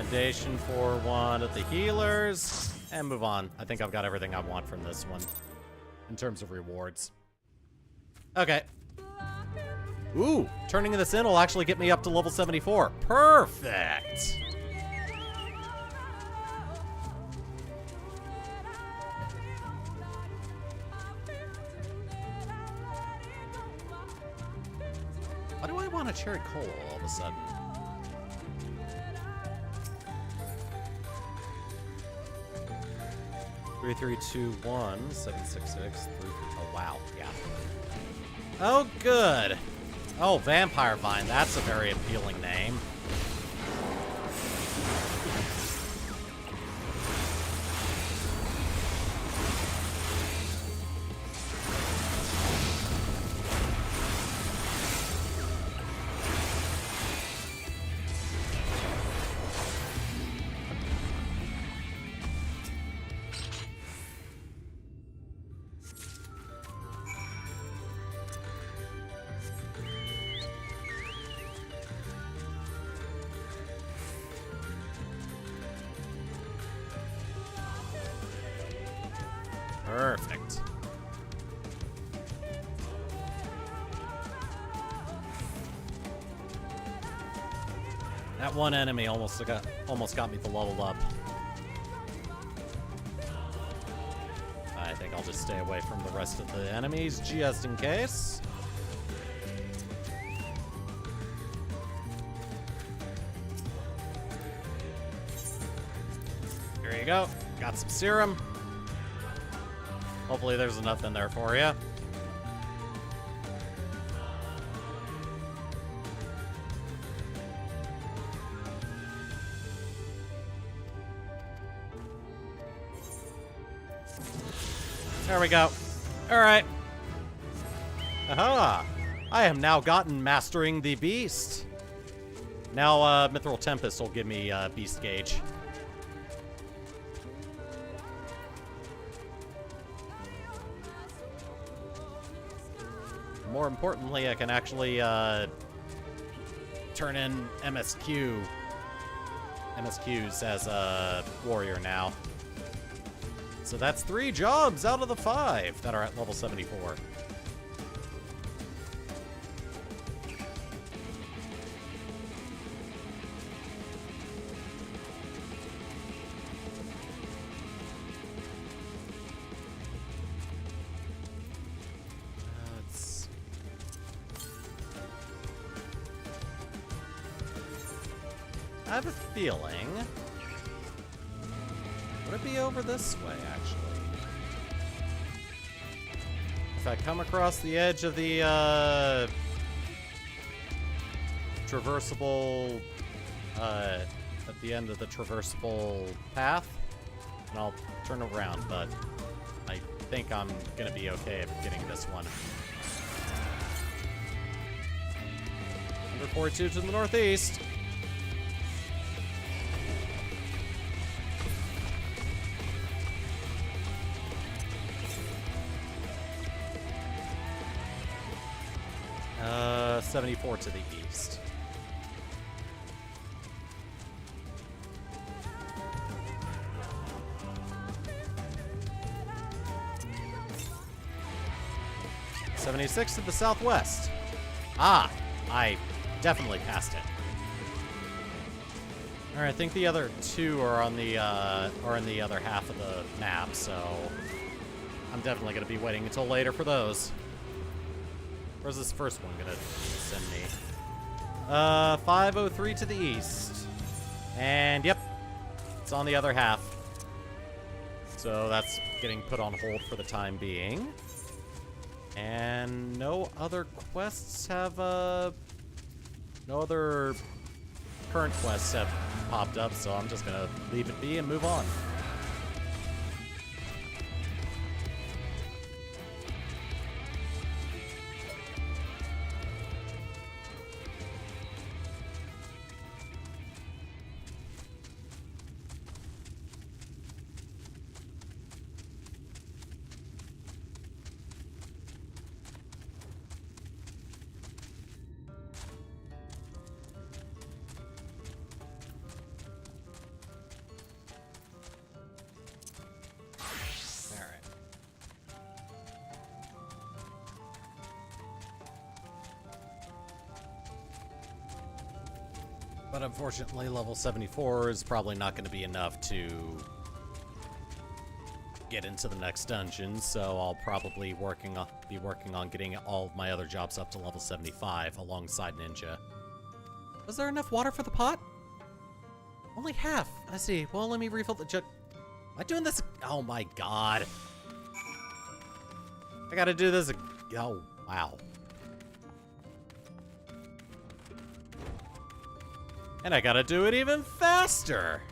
Commendation for one of the healers. And move on. I think I've got everything I want from this one. In terms of rewards. Okay. Ooh, turning this in will actually get me up to level 74. Perfect! Why do I want a cherry cola all of a sudden? Three, three, two, one, 766, 3, 3. Oh wow, yeah. Oh good. Oh, Vampire Vine. That's a very appealing name. Perfect. That one enemy almost got me to level up. I think I'll just stay away from the rest of the enemies just in case. Here you go. Got some serum. Hopefully there's enough in there for you. There we go. All right. Aha! I have now gotten Mastering the Beast. Now, Mithril Tempest will give me Beast Gauge. More importantly, I can actually turn in MSQs as a warrior now. So that's 3 jobs out of the 5 that are at level 74. I have a feeling. Would it be over this way, actually? If I come across the edge of the traversable, at the end of the traversable path, and I'll turn around, but I think I'm gonna be okay at getting this one. 142 to the northeast. Uh, 74 to the east. '76 to the southwest. Ah, I definitely passed it. All right, I think the other 2 are on the are in the other half of the map, so I'm definitely gonna be waiting until later for those. Where's this first one gonna send me? 503 to the east. And yep, it's on the other half. So that's getting put on hold for the time being. And no other quests have, no other current quests have popped up, so I'm just gonna leave it be and move on. But unfortunately, level 74 is probably not going to be enough to get into the next dungeon, so I'll probably be working on getting all of my other jobs up to level 75 alongside Ninja. Was there enough water for the pot? Only half. I see. Well, let me refill the jug. Am I doing this? Oh my god. I gotta do this. Oh, wow. And I gotta do it even faster.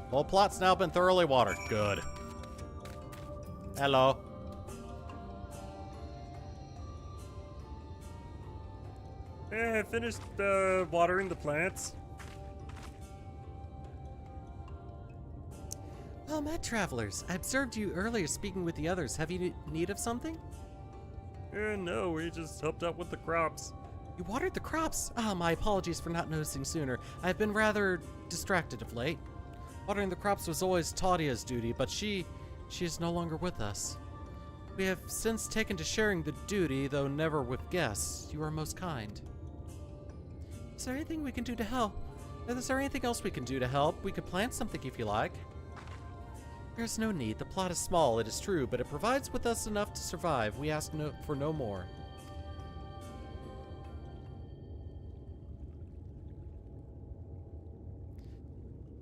Whole plot's now been thoroughly watered. Good. Hello. I finished watering the plants. Oh, my travelers. I observed you earlier speaking with the others. Have you need of something? No, we just helped out with the crops. You watered the crops? Ah, my apologies for not noticing sooner. I've been rather distracted of late. Watering the crops was always Tadia's duty, but she is no longer with us. We have since taken to sharing the duty, though never with guests. You are most kind. Is there anything we can do to help? Is there anything else we can do to help? We could plant something if you like. There's no need. The plot is small, it is true, but it provides with us enough to survive. We ask for no more.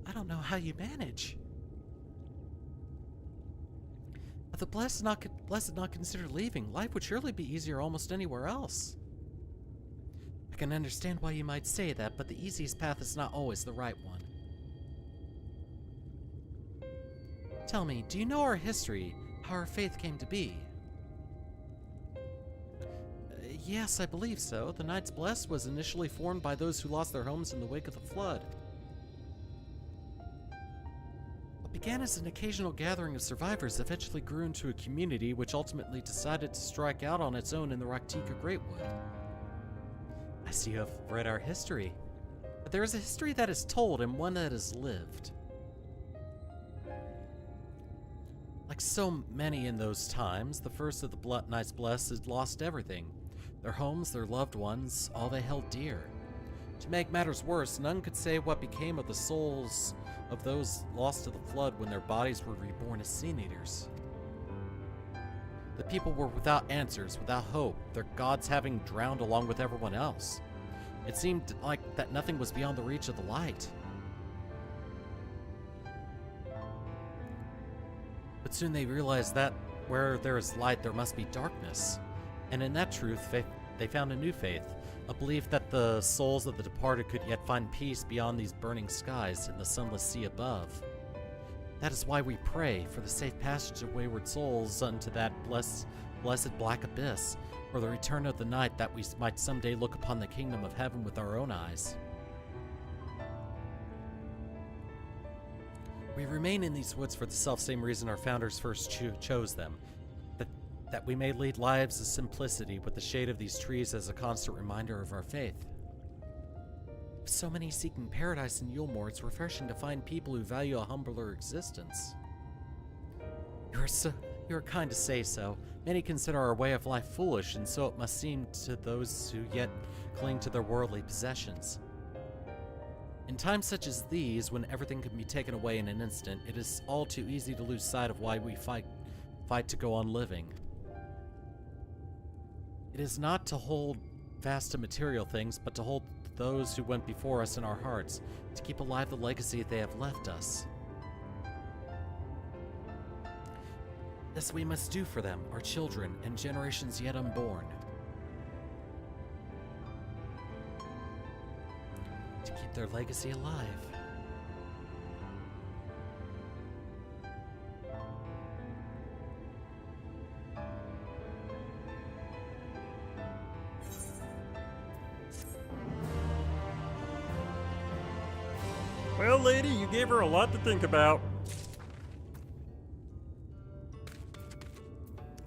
I don't know how you manage. If the blessed not consider leaving, life would surely be easier almost anywhere else. I can understand why you might say that, but the easiest path is not always the right one. Tell me, do you know our history, how our faith came to be? Yes, I believe so. The Knights Blessed was initially formed by those who lost their homes in the wake of the flood. What began as an occasional gathering of survivors eventually grew into a community which ultimately decided to strike out on its own in the Raktika Greatwood. I see you have read our history. But there is a history that is told and one that is lived. Like so many in those times, the first of the Knights Blessed had lost everything. Their homes, their loved ones, all they held dear. To make matters worse, none could say what became of the souls of those lost to the flood when their bodies were reborn as Sin Eaters. The people were without answers, without hope, their gods having drowned along with everyone else. It seemed like that nothing was beyond the reach of the light. But soon they realized that where there is light, there must be darkness. And in that truth, they found a new faith, a belief that the souls of the departed could yet find peace beyond these burning skies and the sunless sea above. That is why we pray for the safe passage of wayward souls unto that blessed black abyss, or the return of the night, that we might someday look upon the kingdom of heaven with our own eyes. We remain in these woods for the selfsame reason our founders first chose them, that we may lead lives of simplicity with the shade of these trees as a constant reminder of our faith. With so many seeking paradise in Yulmore, it's refreshing to find people who value a humbler existence. You are kind to say so. Many consider our way of life foolish, and so it must seem to those who yet cling to their worldly possessions. In times such as these, when everything can be taken away in an instant, it is all too easy to lose sight of why we fight to go on living. It is not to hold fast to material things, but to hold those who went before us in our hearts, to keep alive the legacy they have left us. This we must do for them, our children, and generations yet unborn. To keep their legacy alive. Well, lady, you gave her a lot to think about.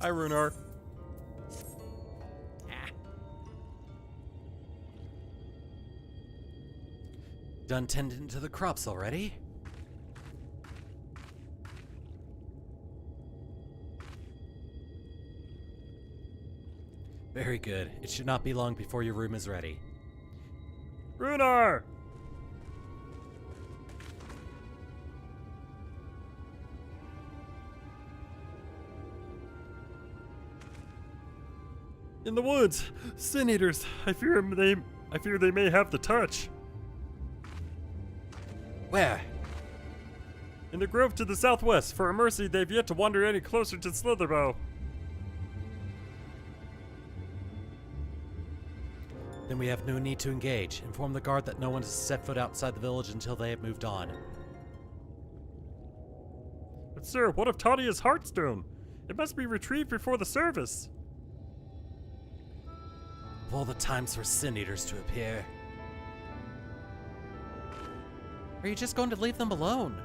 Hi, Runar. Done tending to the crops already? Very good. It should not be long before your room is ready. Runar! In the woods! Sin Eaters! I fear they may have the touch. Where? In the grove to the southwest. For a mercy, they've yet to wander any closer to Slitherbow. Then we have no need to engage. Inform the guard that no one is to set foot outside the village until they have moved on. But sir, what of Tadia's Heartstone? It must be retrieved before the service. Of all the times for Sin Eaters to appear. Are you just going to leave them alone?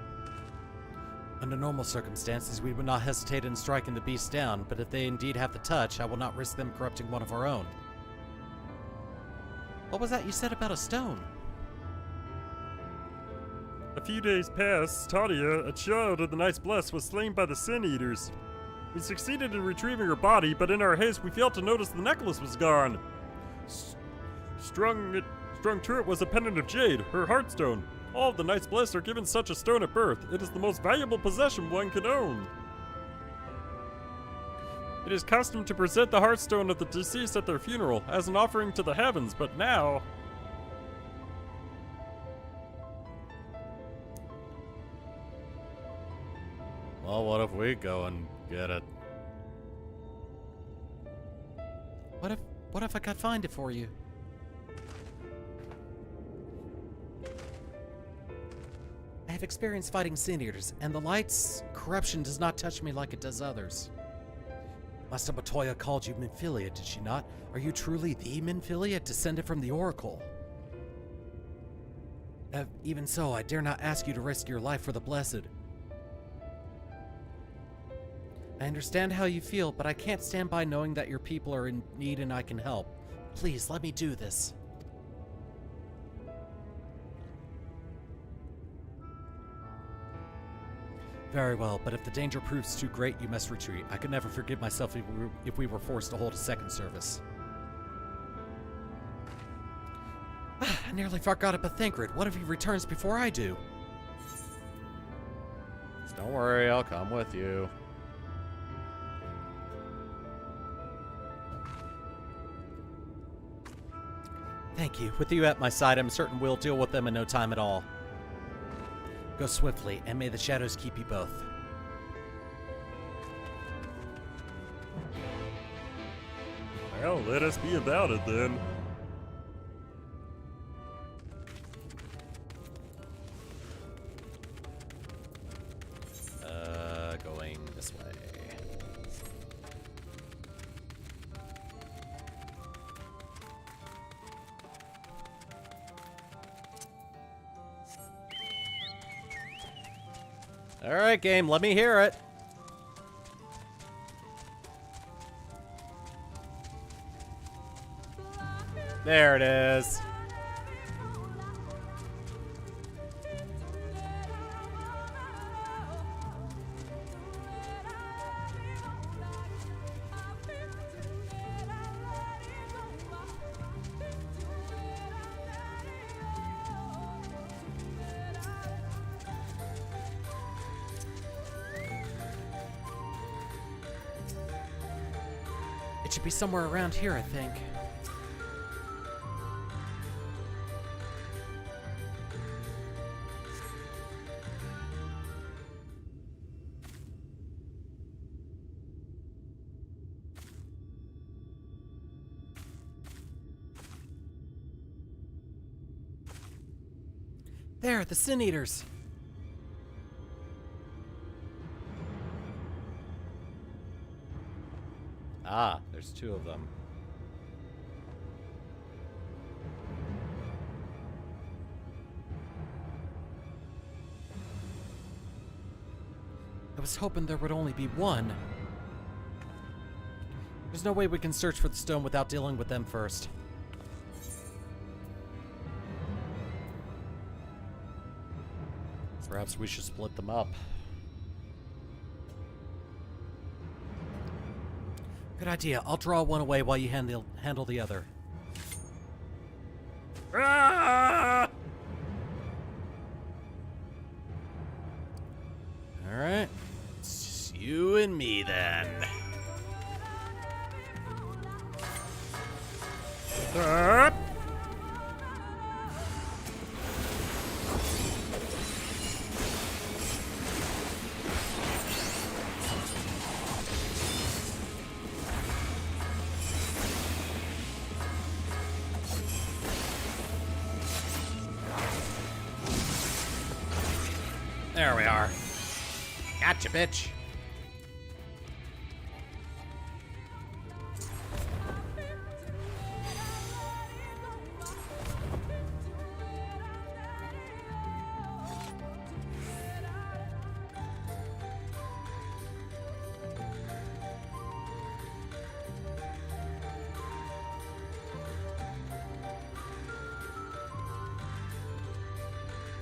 Under normal circumstances, we would not hesitate in striking the beast down, but if they indeed have the touch, I will not risk them corrupting one of our own. What was that you said about a stone? A few days past, Tadia, a child of the Knights Blessed, was slain by the Sin Eaters. We succeeded in retrieving her body, but in our haste we failed to notice the necklace was gone. Strung to it was a pendant of jade, her heartstone. All of the Knights Blessed are given such a stone at birth. It is the most valuable possession one can own. It is custom to present the heartstone of the deceased at their funeral as an offering to the heavens, but now... Well, what if we go and get it? What if I could find it for you? I have experience fighting Sin Eaters, and the Light's corruption does not touch me like it does others. Master Batoya called you Minfilia, did she not? Are you truly the Minfilia, descended from the Oracle? Even so, I dare not ask you to risk your life for the Blessed. I understand how you feel, but I can't stand by knowing that your people are in need and I can help. Please, let me do this. Very well, but if the danger proves too great, you must retreat. I could never forgive myself if we were forced to hold a second service. I nearly forgot about Thancred. What if he returns before I do? Just don't worry, I'll come with you. Thank you. With you at my side, I'm certain we'll deal with them in no time at all. Go swiftly, and may the shadows keep you both. Well, let us be about it then. Going this way. All right, game, let me hear it. There it is. It should be somewhere around here, I think. There, the Sin Eaters. Ah, there's two of them. I was hoping there would only be one. There's no way we can search for the stone without dealing with them first. Perhaps we should split them up. Good idea. I'll draw one away while you handle the other. Ah! Alright. It's just you and me then. There we are. Gotcha, bitch.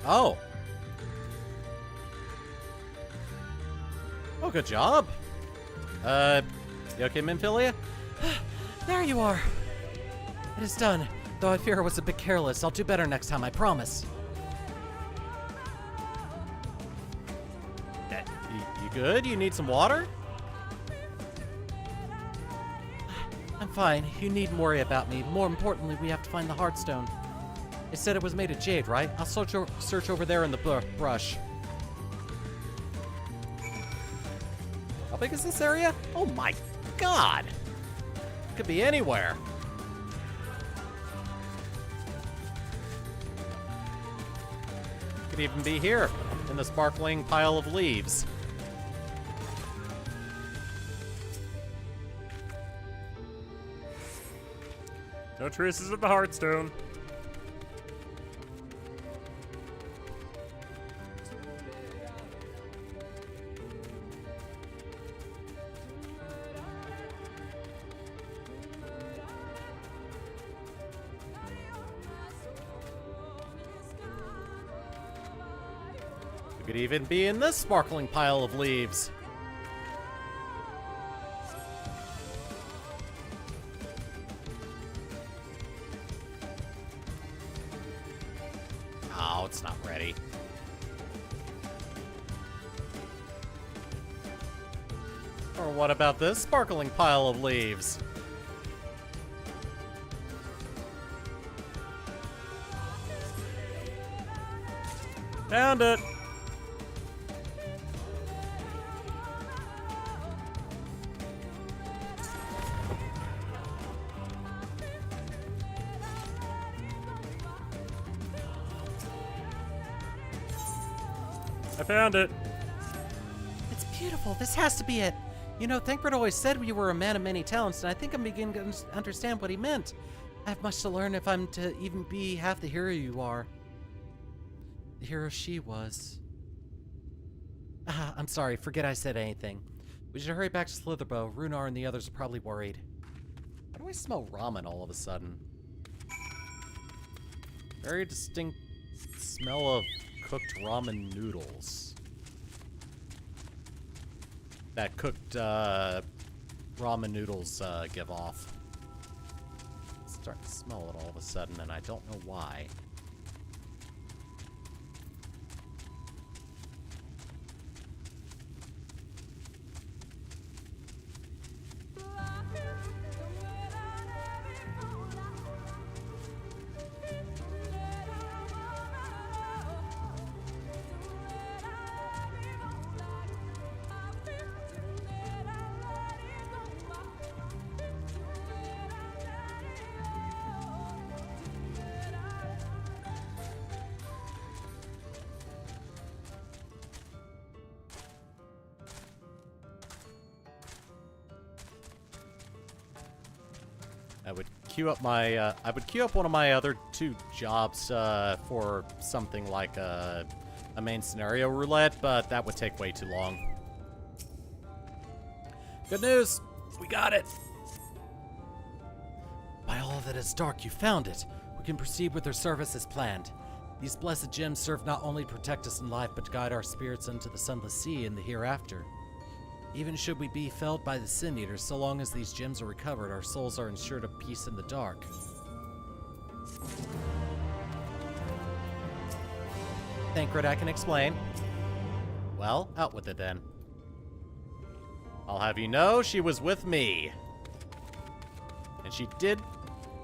Oh. Oh, good job. You okay, Minfilia? There you are. It is done. Though I fear I was a bit careless. I'll do better next time, I promise. You good? You need some water? I'm fine. You needn't worry about me. More importantly, we have to find the Heartstone. It said it was made of jade, right? I'll search over there in the brush. How big is this area? Oh my god! Could be anywhere. Could even be here, in the sparkling pile of leaves. No traces of the Heartstone. Could even be in this sparkling pile of leaves. Oh, it's not ready. Or what about this sparkling pile of leaves? Found it. I found it. It's beautiful. This has to be it. You know, Thancred always said you were a man of many talents, and I think I'm beginning to understand what he meant. I have much to learn if I'm to even be half the hero you are. The hero she was. I'm sorry. Forget I said anything. We should hurry back to Slitherbow. Runar and the others are probably worried. Why do I smell ramen all of a sudden? Very distinct smell of cooked ramen noodles. That cooked ramen noodles give off. Start to smell it all of a sudden, and I don't know why. I would queue up one of my other two jobs for something like a main scenario roulette, but that would take way too long. Good news! We got it! By all that is dark, you found it. We can proceed with our service as planned. These blessed gems serve not only to protect us in life, but to guide our spirits into the sunless sea in the hereafter. Even should we be felled by the Sin Eaters, so long as these gems are recovered, our souls are ensured of peace in the dark. Thancred, I can explain. Well, out with it then. I'll have you know, she was with me.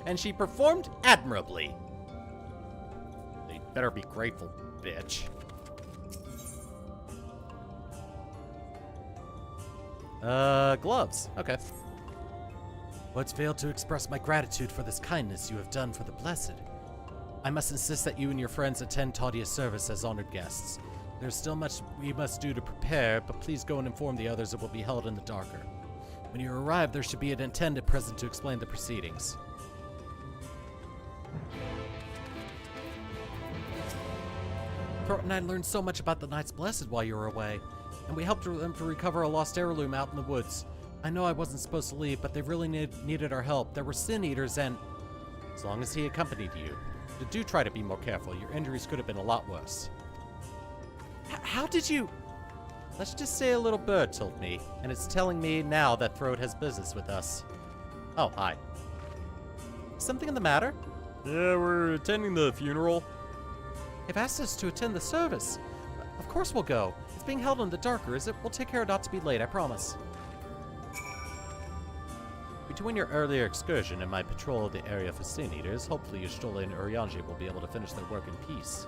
And she performed admirably. They better be grateful, bitch. Gloves. Okay. What's failed to express my gratitude for this kindness you have done for the Blessed. I must insist that you and your friends attend Tadia's service as honored guests. There's still much we must do to prepare, but please go and inform the others it will be held in the darker. When you arrive, there should be an attendant present to explain the proceedings. Throat and I learned so much about the Knights Blessed while you were away, and we helped them to recover a lost heirloom out in the woods. I know I wasn't supposed to leave, but they really needed our help. There were Sin Eaters and... As long as he accompanied you, do try to be more careful. Your injuries could have been a lot worse. How did you... Let's just say a little bird told me, and it's telling me now that Throat has business with us. Oh, hi. Something in the matter? Yeah, we're attending the funeral. They've asked us to attend the service. Of course we'll go. It's being held in the darker, is it? We'll take care not to be late, I promise. Between your earlier excursion and my patrol of the area for Sin Eaters, hopefully Y'shtola and Urianger will be able to finish their work in peace.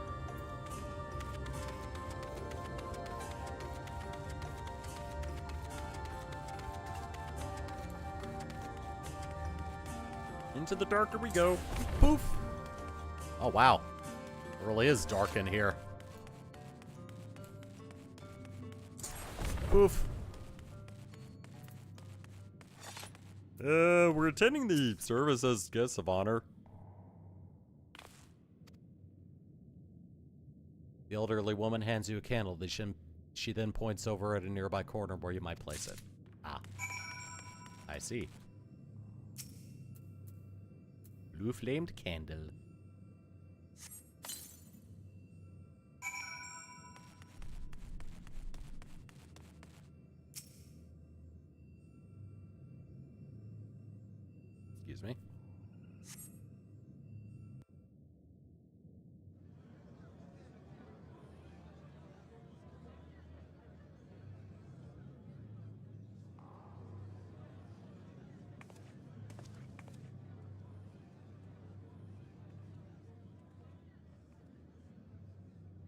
Into the darker we go. Poof! Oh, wow. It really is dark in here. Poof. We're attending the service as guests of honor. The elderly woman hands you a candle. She then points over at a nearby corner where you might place it. Ah. I see. Blue flamed candle. Excuse me.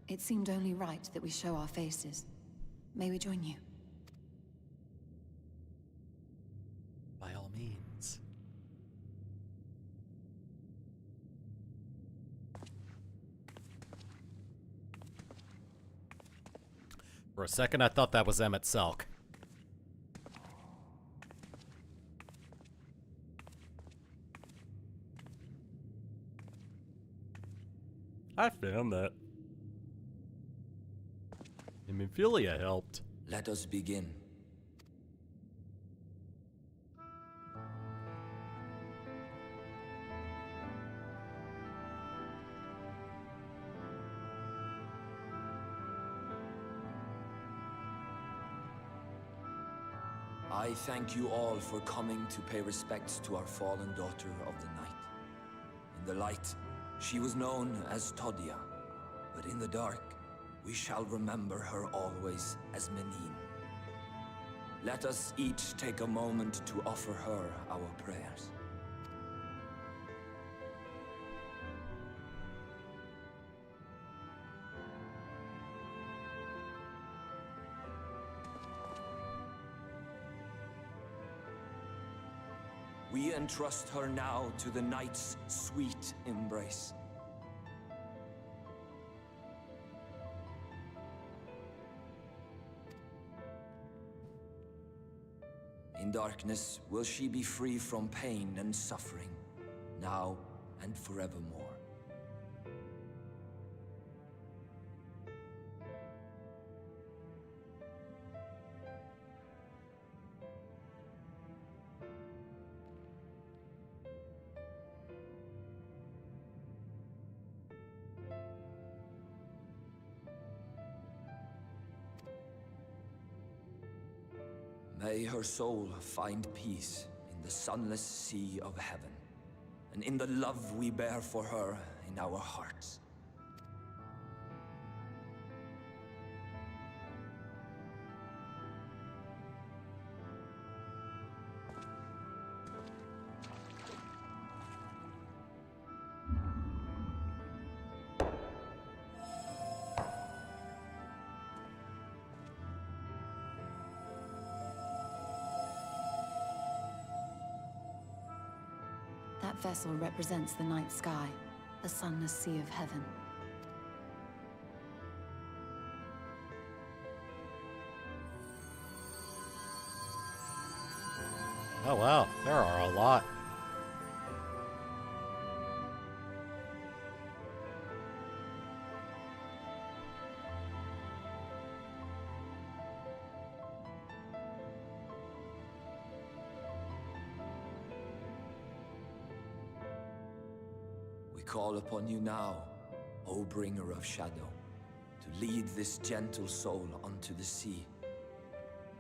It seemed only right that we show our faces. May we join you? By all means. For a second, I thought that was Emmett Selk. I found that. Hemophilia helped. Let us begin. I thank you all for coming to pay respects to our fallen daughter of the night. In the light, she was known as Tadia, but in the dark, we shall remember her always as Menine. Let us each take a moment to offer her our prayers. We entrust her now to the night's sweet embrace. In darkness will she be free from pain and suffering, now and forevermore. May her soul find peace in the sunless sea of heaven, and in the love we bear for her in our hearts. That vessel represents the night sky, the sunless sea of heaven. Oh wow, there are a lot. We call upon you now, O bringer of shadow, to lead this gentle soul onto the sea.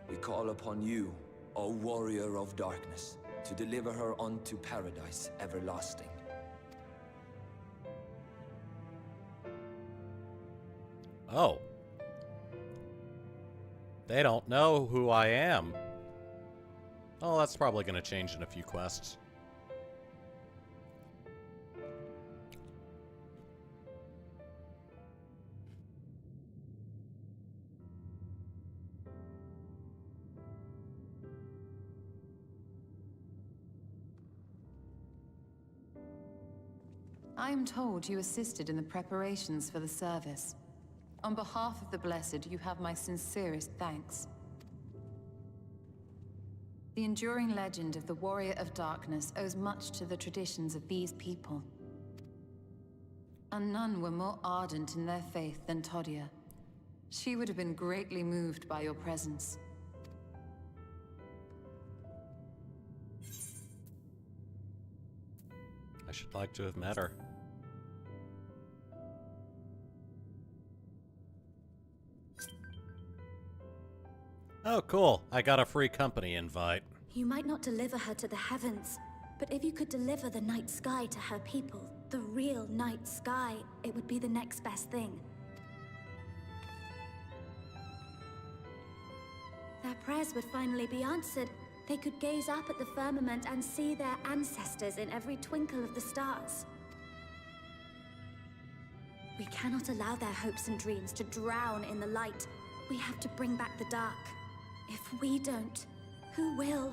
We call upon you, O warrior of darkness, to deliver her unto paradise everlasting. Oh. They don't know who I am. Oh, that's probably going to change in a few quests. I am told you assisted in the preparations for the service. On behalf of the Blessed, you have my sincerest thanks. The enduring legend of the Warrior of Darkness owes much to the traditions of these people. And none were more ardent in their faith than Todia. She would have been greatly moved by your presence. I should like to have met her. Oh, cool. I got a free company invite. You might not deliver her to the heavens, but if you could deliver the night sky to her people, the real night sky, it would be the next best thing. Their prayers would finally be answered. They could gaze up at the firmament and see their ancestors in every twinkle of the stars. We cannot allow their hopes and dreams to drown in the light. We have to bring back the dark. If we don't, who will?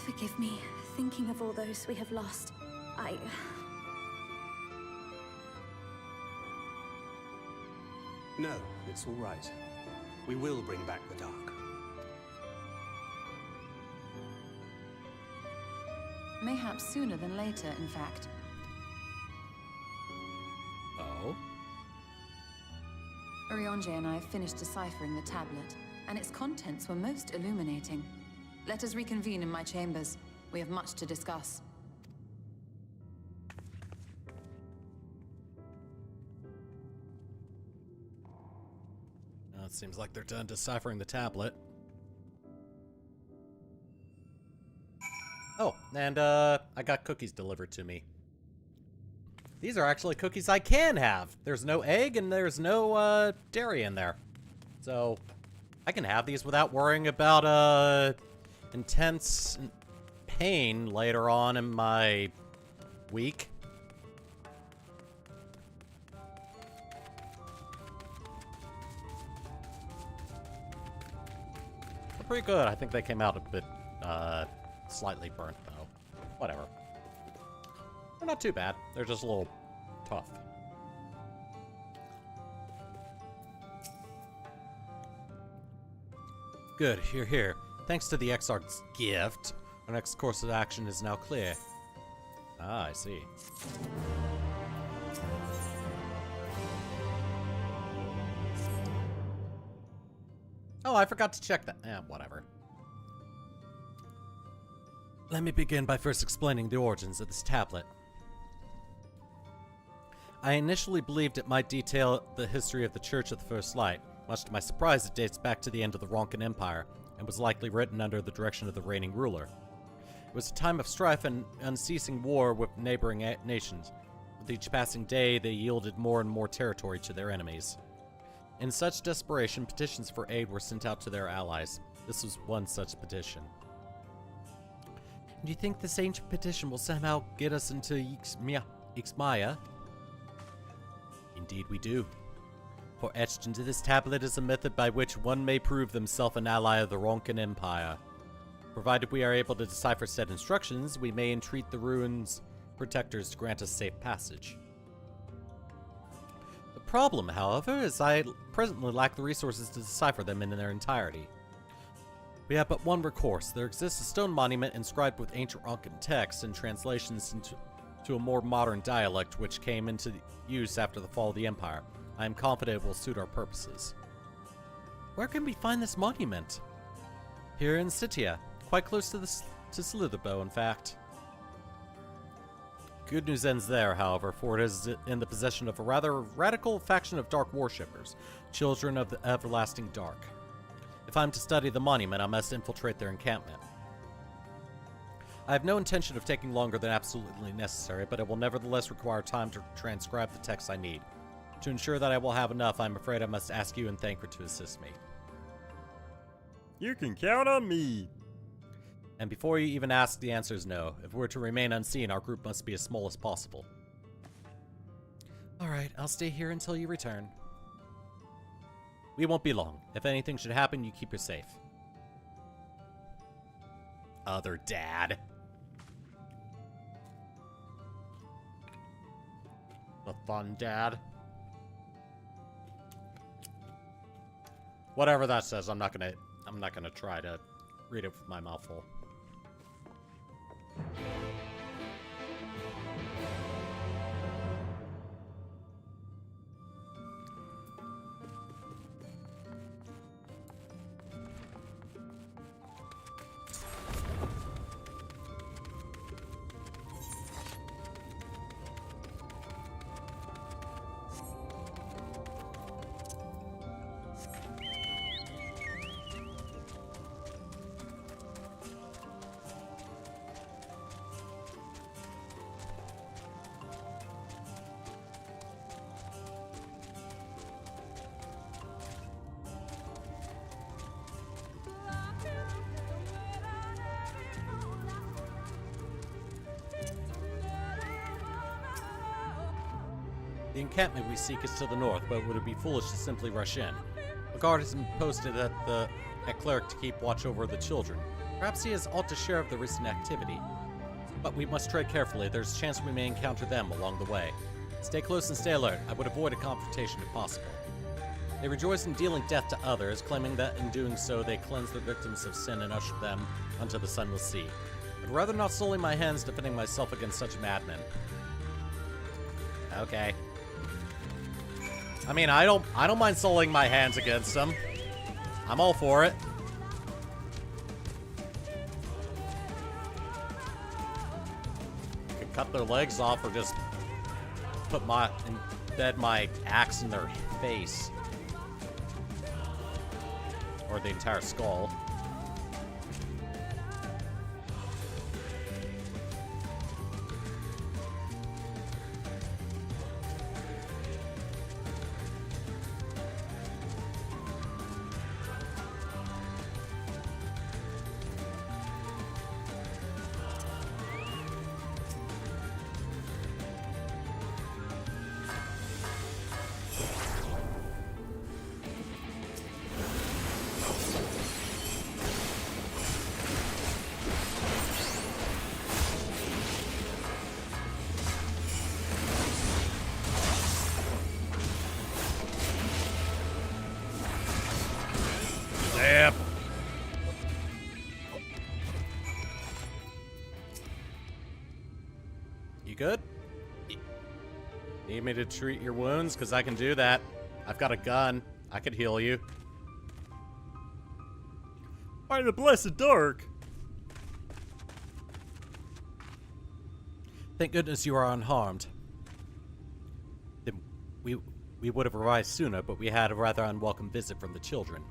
Forgive me, thinking of all those we have lost. No, it's all right. We will bring back the dark. Mayhaps sooner than later, in fact. Oh? Urianger and I have finished deciphering the tablet, and its contents were most illuminating. Let us reconvene in my chambers. We have much to discuss. It seems like they're done deciphering the tablet. Oh, and I got cookies delivered to me. These are actually cookies I can have. There's no egg and there's no dairy in there. So I can have these without worrying about intense pain later on in my week. They're pretty good. I think they came out a bit slightly burnt though. Whatever. They're not too bad. They're just a little tough. Good, you're here. Thanks to the XIV's gift, our next course of action is now clear. Ah, I see. Oh, I forgot to check that. Whatever. Let me begin by first explaining the origins of this tablet. I initially believed it might detail the history of the Church of the First Light. Much to my surprise, it dates back to the end of the Ronkan Empire, and was likely written under the direction of the reigning ruler. It was a time of strife and unceasing war with neighboring nations. With each passing day, they yielded more and more territory to their enemies. In such desperation, petitions for aid were sent out to their allies. This was one such petition. Do you think this ancient petition will somehow get us into Ixmaya? Indeed we do. For etched into this tablet is a method by which one may prove themselves an ally of the Ronkan Empire. Provided we are able to decipher said instructions, we may entreat the ruins' protectors to grant us safe passage. The problem, however, is I presently lack the resources to decipher them in their entirety. We have but one recourse. There exists a stone monument inscribed with ancient Ronkan texts and translations into a more modern dialect which came into use after the fall of the Empire. I am confident it will suit our purposes. Where can we find this monument? Here in Sitia, quite close to Slitherbow, in fact. Good news ends there, however, for it is in the possession of a rather radical faction of dark worshippers, children of the everlasting dark. If I'm to study the monument, I must infiltrate their encampment. I have no intention of taking longer than absolutely necessary, but it will nevertheless require time to transcribe the text I need. To ensure that I will have enough, I'm afraid I must ask you and Thanker to assist me. You can count on me. And before you even ask, the answer is no. If we're to remain unseen, our group must be as small as possible. Alright, I'll stay here until you return. We won't be long. If anything should happen, you keep her safe. Other dad. The fun dad. Whatever that says, I'm not gonna try to read it with my mouth full. The encampment we seek is to the north, but it would be foolish to simply rush in. A guard has been posted at Cleric to keep watch over the children. Perhaps he has aught to share of the recent activity. But we must tread carefully. There's a chance we may encounter them along the way. Stay close and stay alert. I would avoid a confrontation if possible. They rejoice in dealing death to others, claiming that in doing so they cleanse their victims of sin and usher them unto the sunless sea. I'd rather not sully my hands defending myself against such madmen. Okay. I mean, I don't mind sullying my hands against them. I'm all for it. I could cut their legs off or just embed my axe in their face. Or the entire skull. You good? Need me to treat your wounds? Because I can do that. I've got a gun. I could heal you. By the blessed dark! Thank goodness you are unharmed. Then we would have arrived sooner, but we had a rather unwelcome visit from the children.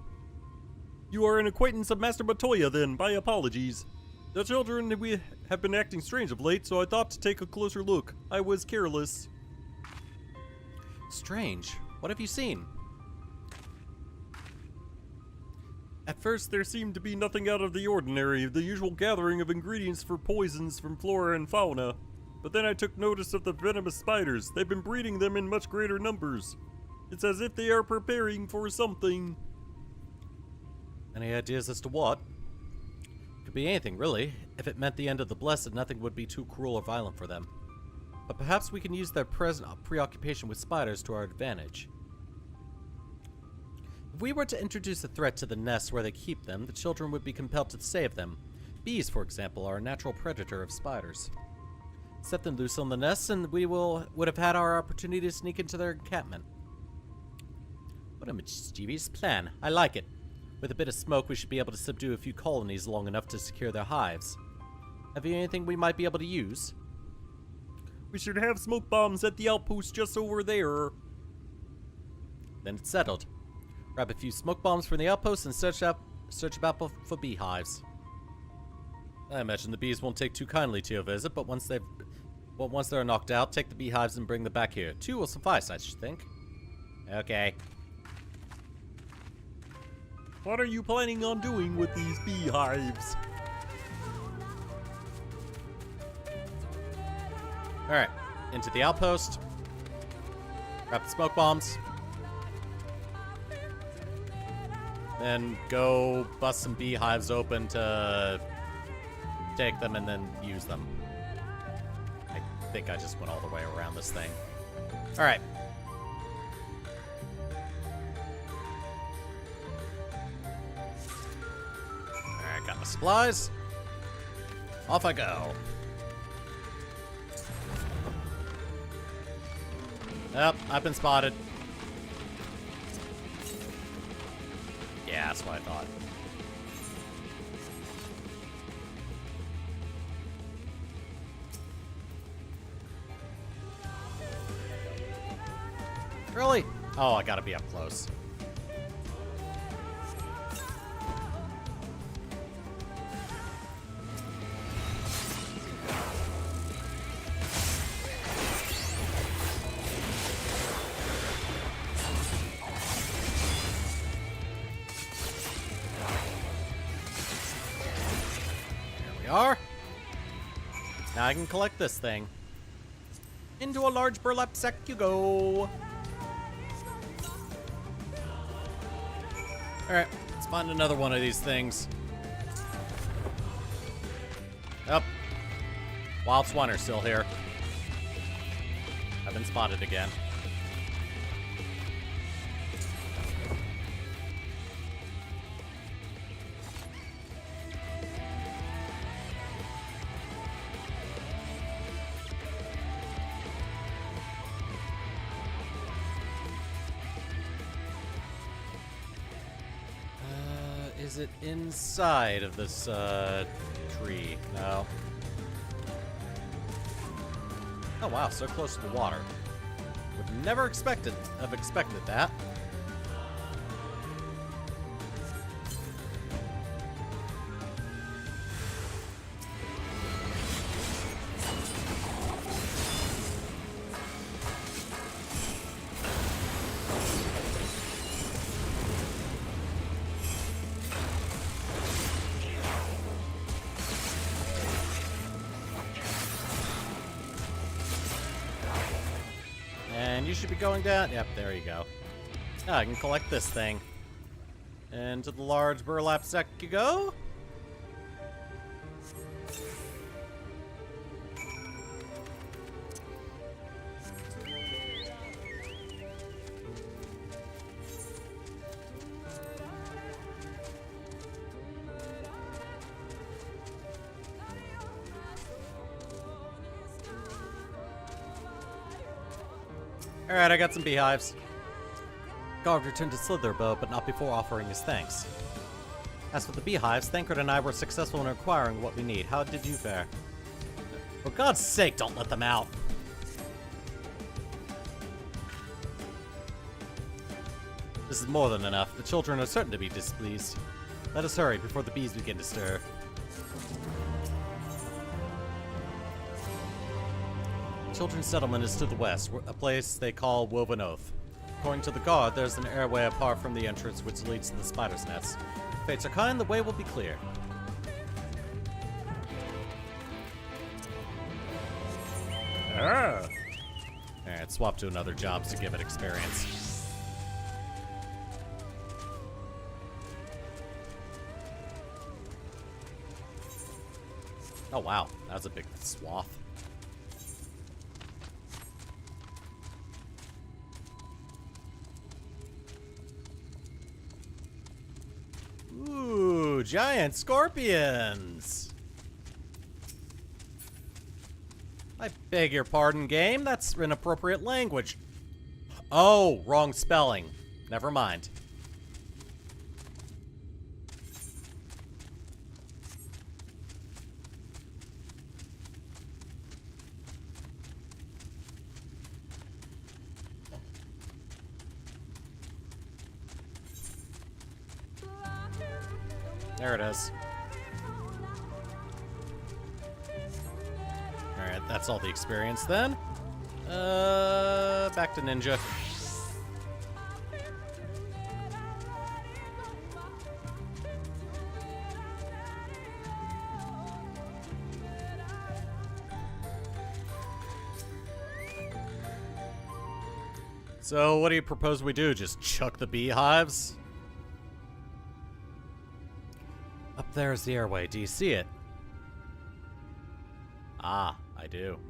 You are an acquaintance of Master Montoya, then. My apologies. The children we have been acting strange of late, so I thought to take a closer look. I was careless. Strange. What have you seen? At first, there seemed to be nothing out of the ordinary, the usual gathering of ingredients for poisons from flora and fauna. But then I took notice of the venomous spiders. They've been breeding them in much greater numbers. It's as if they are preparing for something. Any ideas as to what? Could be anything, really. If it meant the end of the Blessed, nothing would be too cruel or violent for them. But perhaps we can use their present preoccupation with spiders to our advantage. If we were to introduce a threat to the nests where they keep them, the children would be compelled to save them. Bees, for example, are a natural predator of spiders. Set them loose on the nests, and we would have had our opportunity to sneak into their encampment. What a mischievous plan. I like it. With a bit of smoke, we should be able to subdue a few colonies long enough to secure their hives. Have you anything we might be able to use? We should have smoke bombs at the outpost just over there. Then it's settled. Grab a few smoke bombs from the outpost and search about for beehives. I imagine the bees won't take too kindly to your visit, but once they're knocked out, take the beehives and bring them back here. 2 will suffice, I should think. Okay. What are you planning on doing with these beehives? Alright, into the outpost. Grab the smoke bombs. Then go bust some beehives open to take them and then use them. I think I just went all the way around this thing. Alright. Alright, got my supplies. Off I go. Yep, I've been spotted. Yeah, that's what I thought. Really? Oh, I gotta be up close. Are. Now I can collect this thing. Into a large burlap sack you go. Alright, let's find another one of these things. Yep. Wild Swiner's still here. I've been spotted again. Is it inside of this tree? No. Oh wow, so close to the water. Would never have expected that. And you should be going down. Yep, there you go. Now I can collect this thing. And to the large burlap sack you go. Alright, I got some beehives. Guard returned to Slitherbow, but not before offering his thanks. As for the beehives, Thancred and I were successful in acquiring what we need. How did you fare? For God's sake, don't let them out. This is more than enough. The children are certain to be displeased. Let us hurry before the bees begin to stir. Children's settlement is to the west, a place they call Woven Oath. According to the guard, there's an airway apart from the entrance which leads to the spider's nest. If fates are kind, the way will be clear. Ah! Alright, swap to another job to give it experience. Oh wow, that was a big swath. Ooh, giant scorpions! I beg your pardon, game. That's inappropriate language. Oh, wrong spelling. Never mind. There it is. Alright, that's all the experience then. Back to Ninja. So, what do you propose we do? Just chuck the beehives? Up there is the airway. Do you see it? Ah, I do.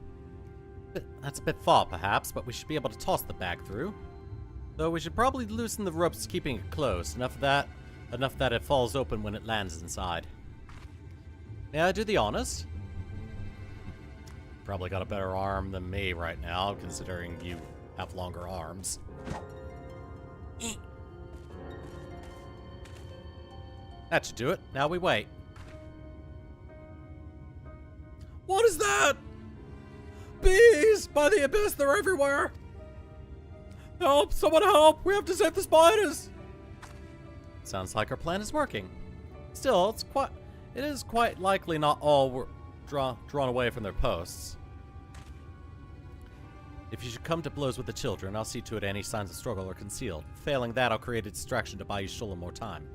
That's a bit far, perhaps, but we should be able to toss the bag through. Though we should probably loosen the ropes keeping it closed. Enough that it falls open when it lands inside. May I do the honors? Probably got a better arm than me right now, considering you have longer arms. That should do it. Now we wait. What is that? Bees! By the abyss, they're everywhere! Help! Someone help! We have to save the spiders! Sounds like our plan is working. Still, it is quite likely not all were drawn away from their posts. If you should come to blows with the children, I'll see to it any signs of struggle are concealed. Failing that, I'll create a distraction to buy you Shulla more time.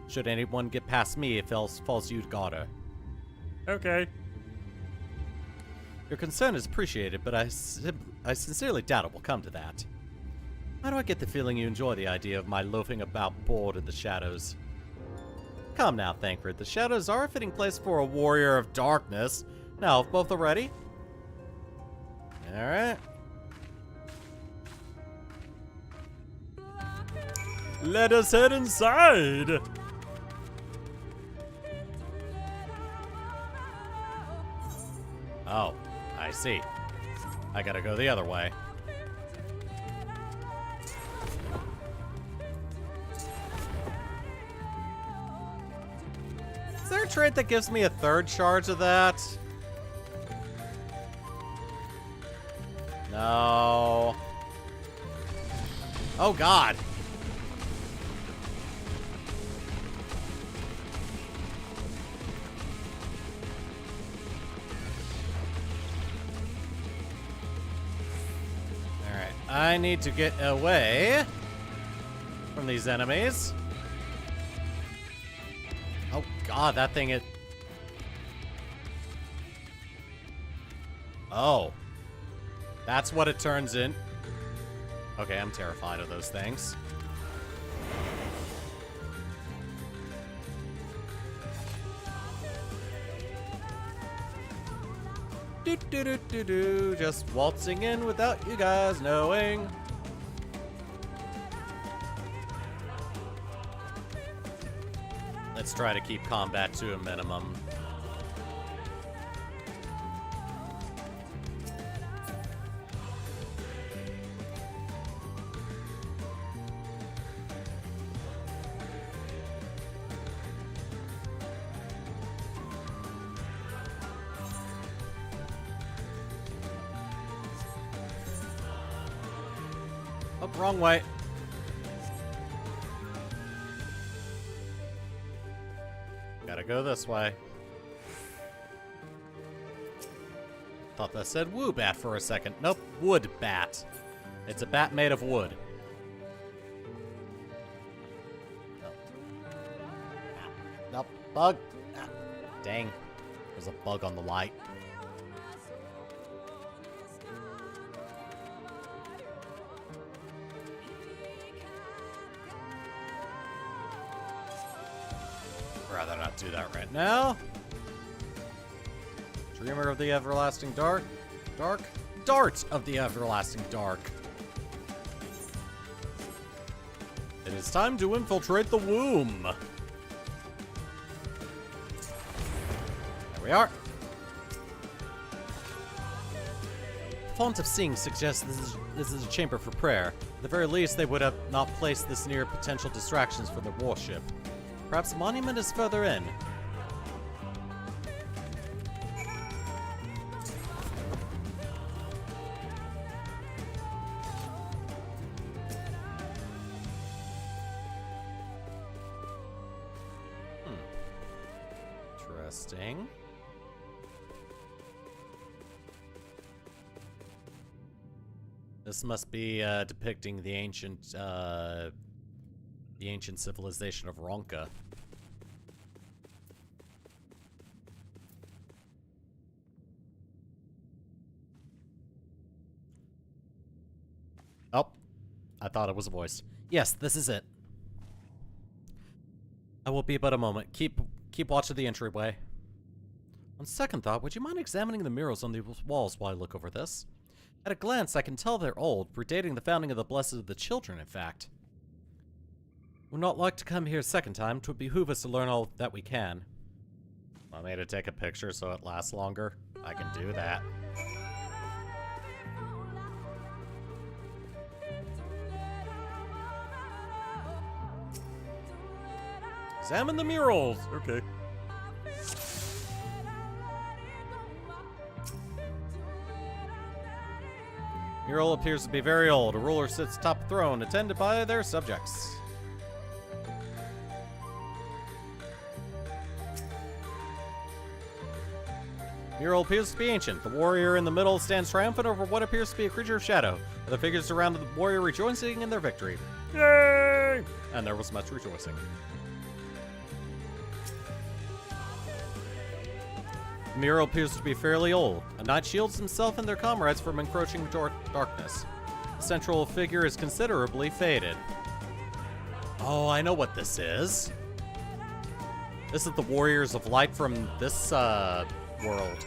Should anyone get past me, it falls you to guard her. Okay. Your concern is appreciated, but I sincerely doubt it will come to that. Why do I get the feeling you enjoy the idea of my loafing about bored in the shadows? Come now, Thancred. The shadows are a fitting place for a warrior of darkness. Now, if both are ready? Alright. Let us head inside! Oh, I see. I gotta go the other way. Is there a trait that gives me a third charge of that? No. Oh, God. I need to get away from these enemies. Oh God, that thing is... Oh. That's what it turns in. Okay, I'm terrified of those things. Do-do-do-do-do, just waltzing in without you guys knowing. Let's try to keep combat to a minimum. Oh, wrong way. Gotta go this way. Thought that said woo bat for a second. Nope, wood bat. It's a bat made of wood. Nope. Nope, bug. Ah, dang. There's a bug on the light. Rather not do that right now. Dreamer of the everlasting dart of the everlasting dark. It is time to infiltrate the womb. There we are. Font of Seeing suggests this is a chamber for prayer. At the very least, they would have not placed this near potential distractions for their warship. Perhaps a monument is further in. Interesting. This must be depicting the ancient civilization of Ronka. Oh, I thought it was a voice. Yes, this is it. I will be but a moment. Keep watch of the entryway. On second thought, would you mind examining the murals on the walls while I look over this? At a glance, I can tell they're old, predating the founding of the Blessed of the Children, in fact. Would not like to come here a second time. 'Twould behoove us to learn all that we can. Want me to take a picture so it lasts longer? I can do that. Examine the murals! Okay. Mural appears to be very old. A ruler sits atop a throne, attended by their subjects. Mural appears to be ancient. The warrior in the middle stands triumphant over what appears to be a creature of shadow. The figures surrounded the warrior rejoicing in their victory. Yay! And there was much rejoicing. The mural appears to be fairly old. A knight shields himself and their comrades from encroaching darkness. The central figure is considerably faded. Oh, I know what this is. This is the Warriors of Light from this, world.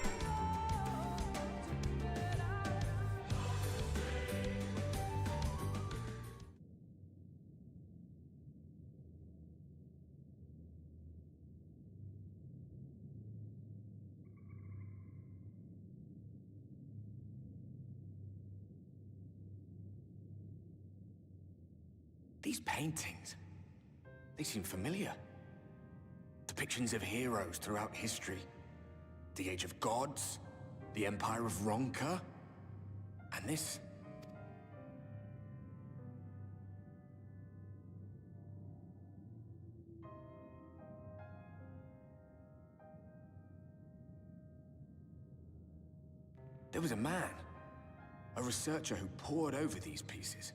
These paintings, they seem familiar. Depictions of heroes throughout history. The Age of Gods, the Empire of Ronka, and this. There was a man, a researcher who pored over these pieces.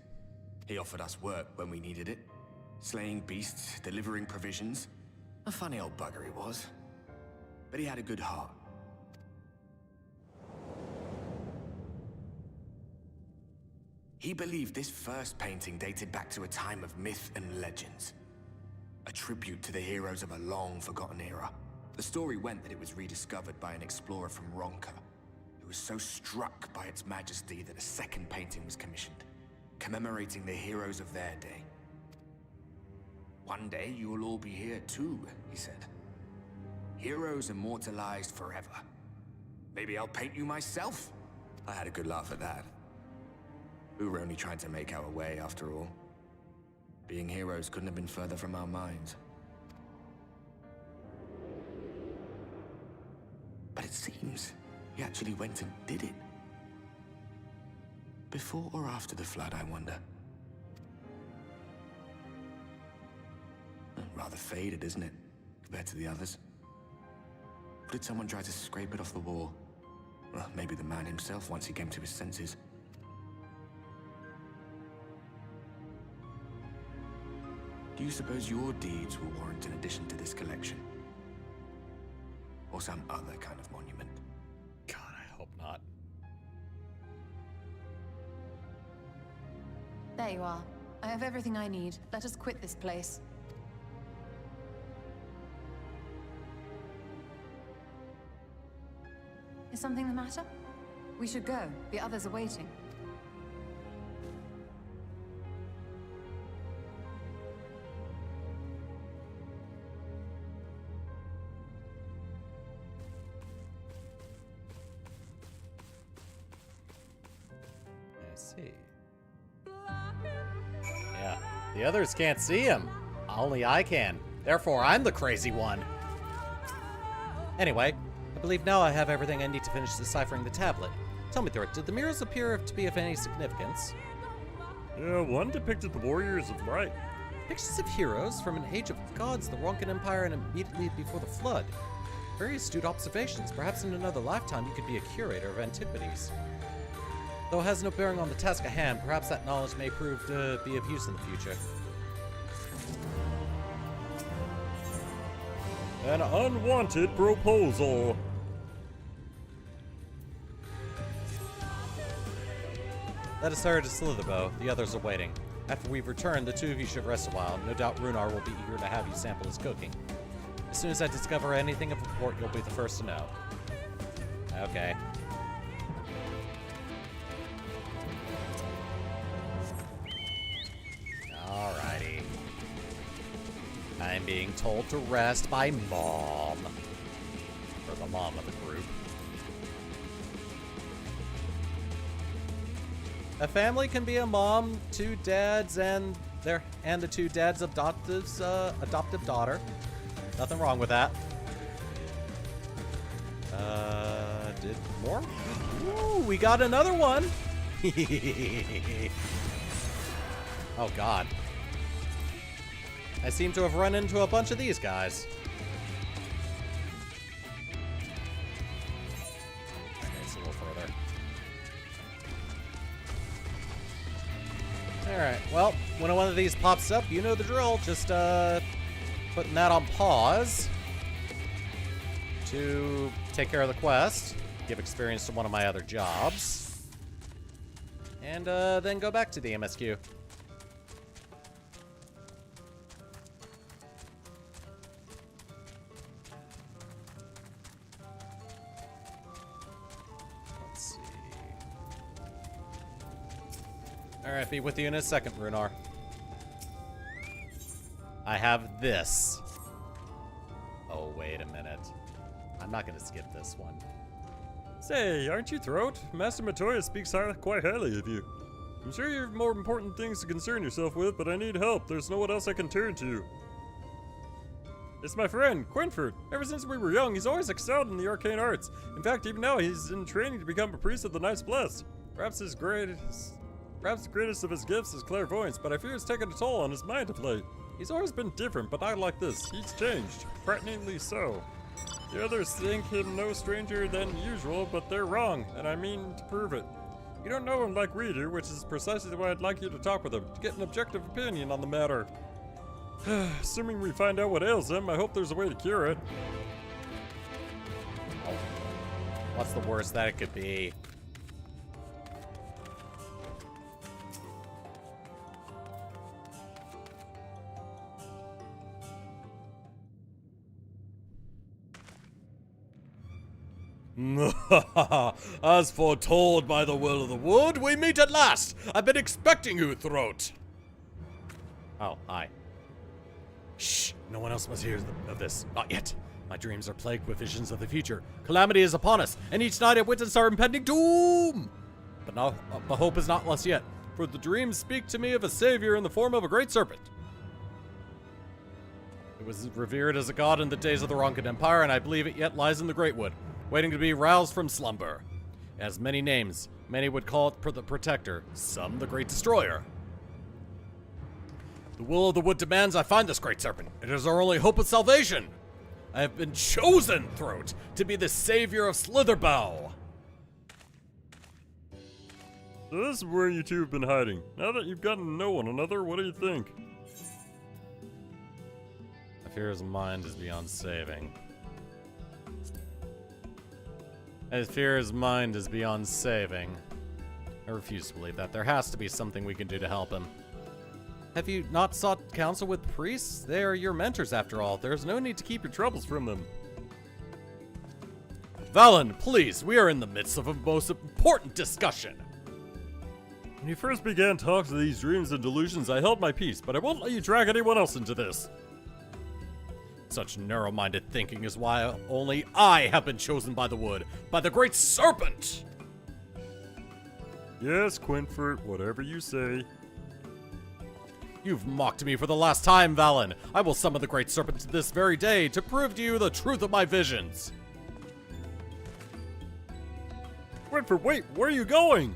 He offered us work when we needed it, slaying beasts, delivering provisions. A funny old bugger he was, but he had a good heart. He believed this first painting dated back to a time of myth and legends. A tribute to the heroes of a long-forgotten era. The story went that it was rediscovered by an explorer from Ronka, who was so struck by its majesty that a second painting was commissioned, commemorating the heroes of their day. One day you will all be here too, he said. Heroes immortalized forever. Maybe I'll paint you myself? I had a good laugh at that. We were only trying to make our way after all. Being heroes couldn't have been further from our minds. But it seems he actually went and did it. Before or after the flood, I wonder. rather faded, isn't it? Compared to the others. Or did someone try to scrape it off the wall? Well, maybe the man himself once he came to his senses. Do you suppose your deeds will warrant an addition to this collection? Or some other kind of monument? God, I hope not. There you are. I have everything I need. Let us quit this place. Is something the matter? We should go. The others are waiting. I see. Yeah, the others can't see him. Only I can. Therefore, I'm the crazy one. Anyway, I believe now I have everything I need to finish deciphering the tablet. Tell me, Thorpe, did the mirrors appear to be of any significance? Yeah, one depicted the warriors of light. Pictures of heroes from an age of gods, the Ronkan Empire, and immediately before the Flood. Very astute observations. Perhaps in another lifetime you could be a curator of antiquities. Though it has no bearing on the task at hand, perhaps that knowledge may prove to be of use in the future. An unwanted proposal. Let us hurry to Slitherbow. The others are waiting. After we've returned, the two of you should rest a while. No doubt Runar will be eager to have you sample his cooking. As soon as I discover anything of report, you'll be the first to know. Okay. Alrighty. I'm being told to rest by Mom. Or the mom of the group. A family can be a mom, two dads, and the two dads' adoptive daughter. Nothing wrong with that. Did more? Ooh, we got another one. Oh God. I seem to have run into a bunch of these guys. Okay, it's a little further. Alright, well, when one of these pops up, you know the drill. Just putting that on pause to take care of the quest, give experience to one of my other jobs, and then go back to the MSQ. Let's see. Alright, be with you in a second, Runar. I have this. Oh, wait a minute. I'm not gonna skip this one. Say, aren't you Throat? Master Matoya speaks quite highly of you. I'm sure you have more important things to concern yourself with, but I need help. There's no one else I can turn to. It's my friend, Quinford. Ever since we were young, he's always excelled in the arcane arts. In fact, even now, he's in training to become a priest of the Knights Blessed. Perhaps the greatest of his gifts is clairvoyance, but I fear it's taken a toll on his mind of late. He's always been different, but not like this. He's changed, frighteningly so. The others think him no stranger than usual, but they're wrong, and I mean to prove it. You don't know him like we do, which is precisely why I'd like you to talk with him, to get an objective opinion on the matter. Assuming we find out what ails him, I hope there's a way to cure it. Oh. What's the worst that it could be? As foretold by the will of the wood, we meet at last! I've been expecting you, Throat! Oh, hi. Shh! No one else must hear of this. Not yet. My dreams are plagued with visions of the future. Calamity is upon us, and each night I witness our impending doom! But now, the hope is not lost yet, for the dreams speak to me of a savior in the form of a great serpent. It was revered as a god in the days of the Ronkan Empire, and I believe it yet lies in the Great Wood, waiting to be roused from slumber. It has many names. Many would call it the Protector, some the Great Destroyer. The will of the wood demands I find this great serpent. It is our only hope of salvation. I have been chosen, Throat, to be the savior of Slitherbow. So this is where you two have been hiding. Now that you've gotten to know one another, what do you think? I fear his mind is beyond saving. I fear his mind is beyond saving. I refuse to believe that. There has to be something we can do to help him. Have you not sought counsel with priests? They are your mentors after all. There is no need to keep your troubles from them. Valen, please, we are in the midst of a most important discussion. When you first began talks of these dreams and delusions, I held my peace, but I won't let you drag anyone else into this. Such narrow-minded thinking is why only I have been chosen by the wood, by the great serpent! Yes, Quinford, whatever you say. You've mocked me for the last time, Valen. I will summon the great serpent this very day to prove to you the truth of my visions. Quinford, wait, where are you going?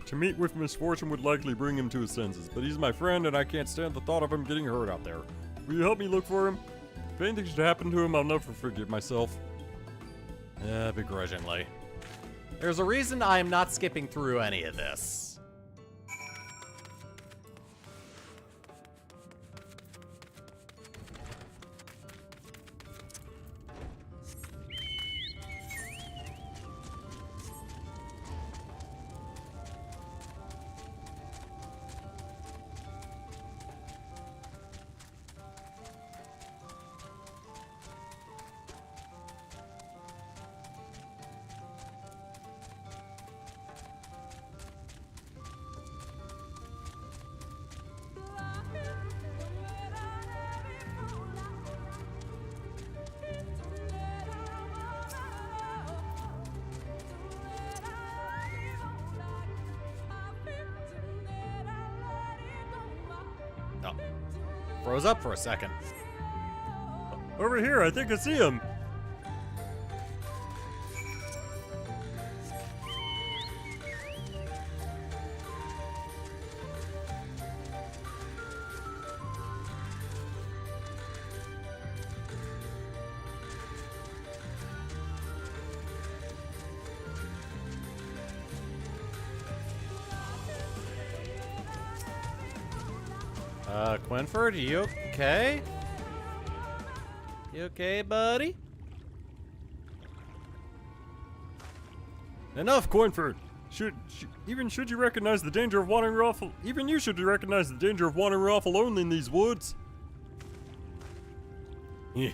To meet with misfortune would likely bring him to his senses, but he's my friend and I can't stand the thought of him getting hurt out there. Will you help me look for him? If anything should happen to him, I'll never forgive myself. Begrudgingly. There's a reason I am not skipping through any of this. Oh. Froze up for a second. Over here, I think I see him. Quinford, you okay? You okay, buddy? Enough, Quinford. Should you recognize the danger of wandering off? Even you should recognize the danger of wandering off alone in these woods. Have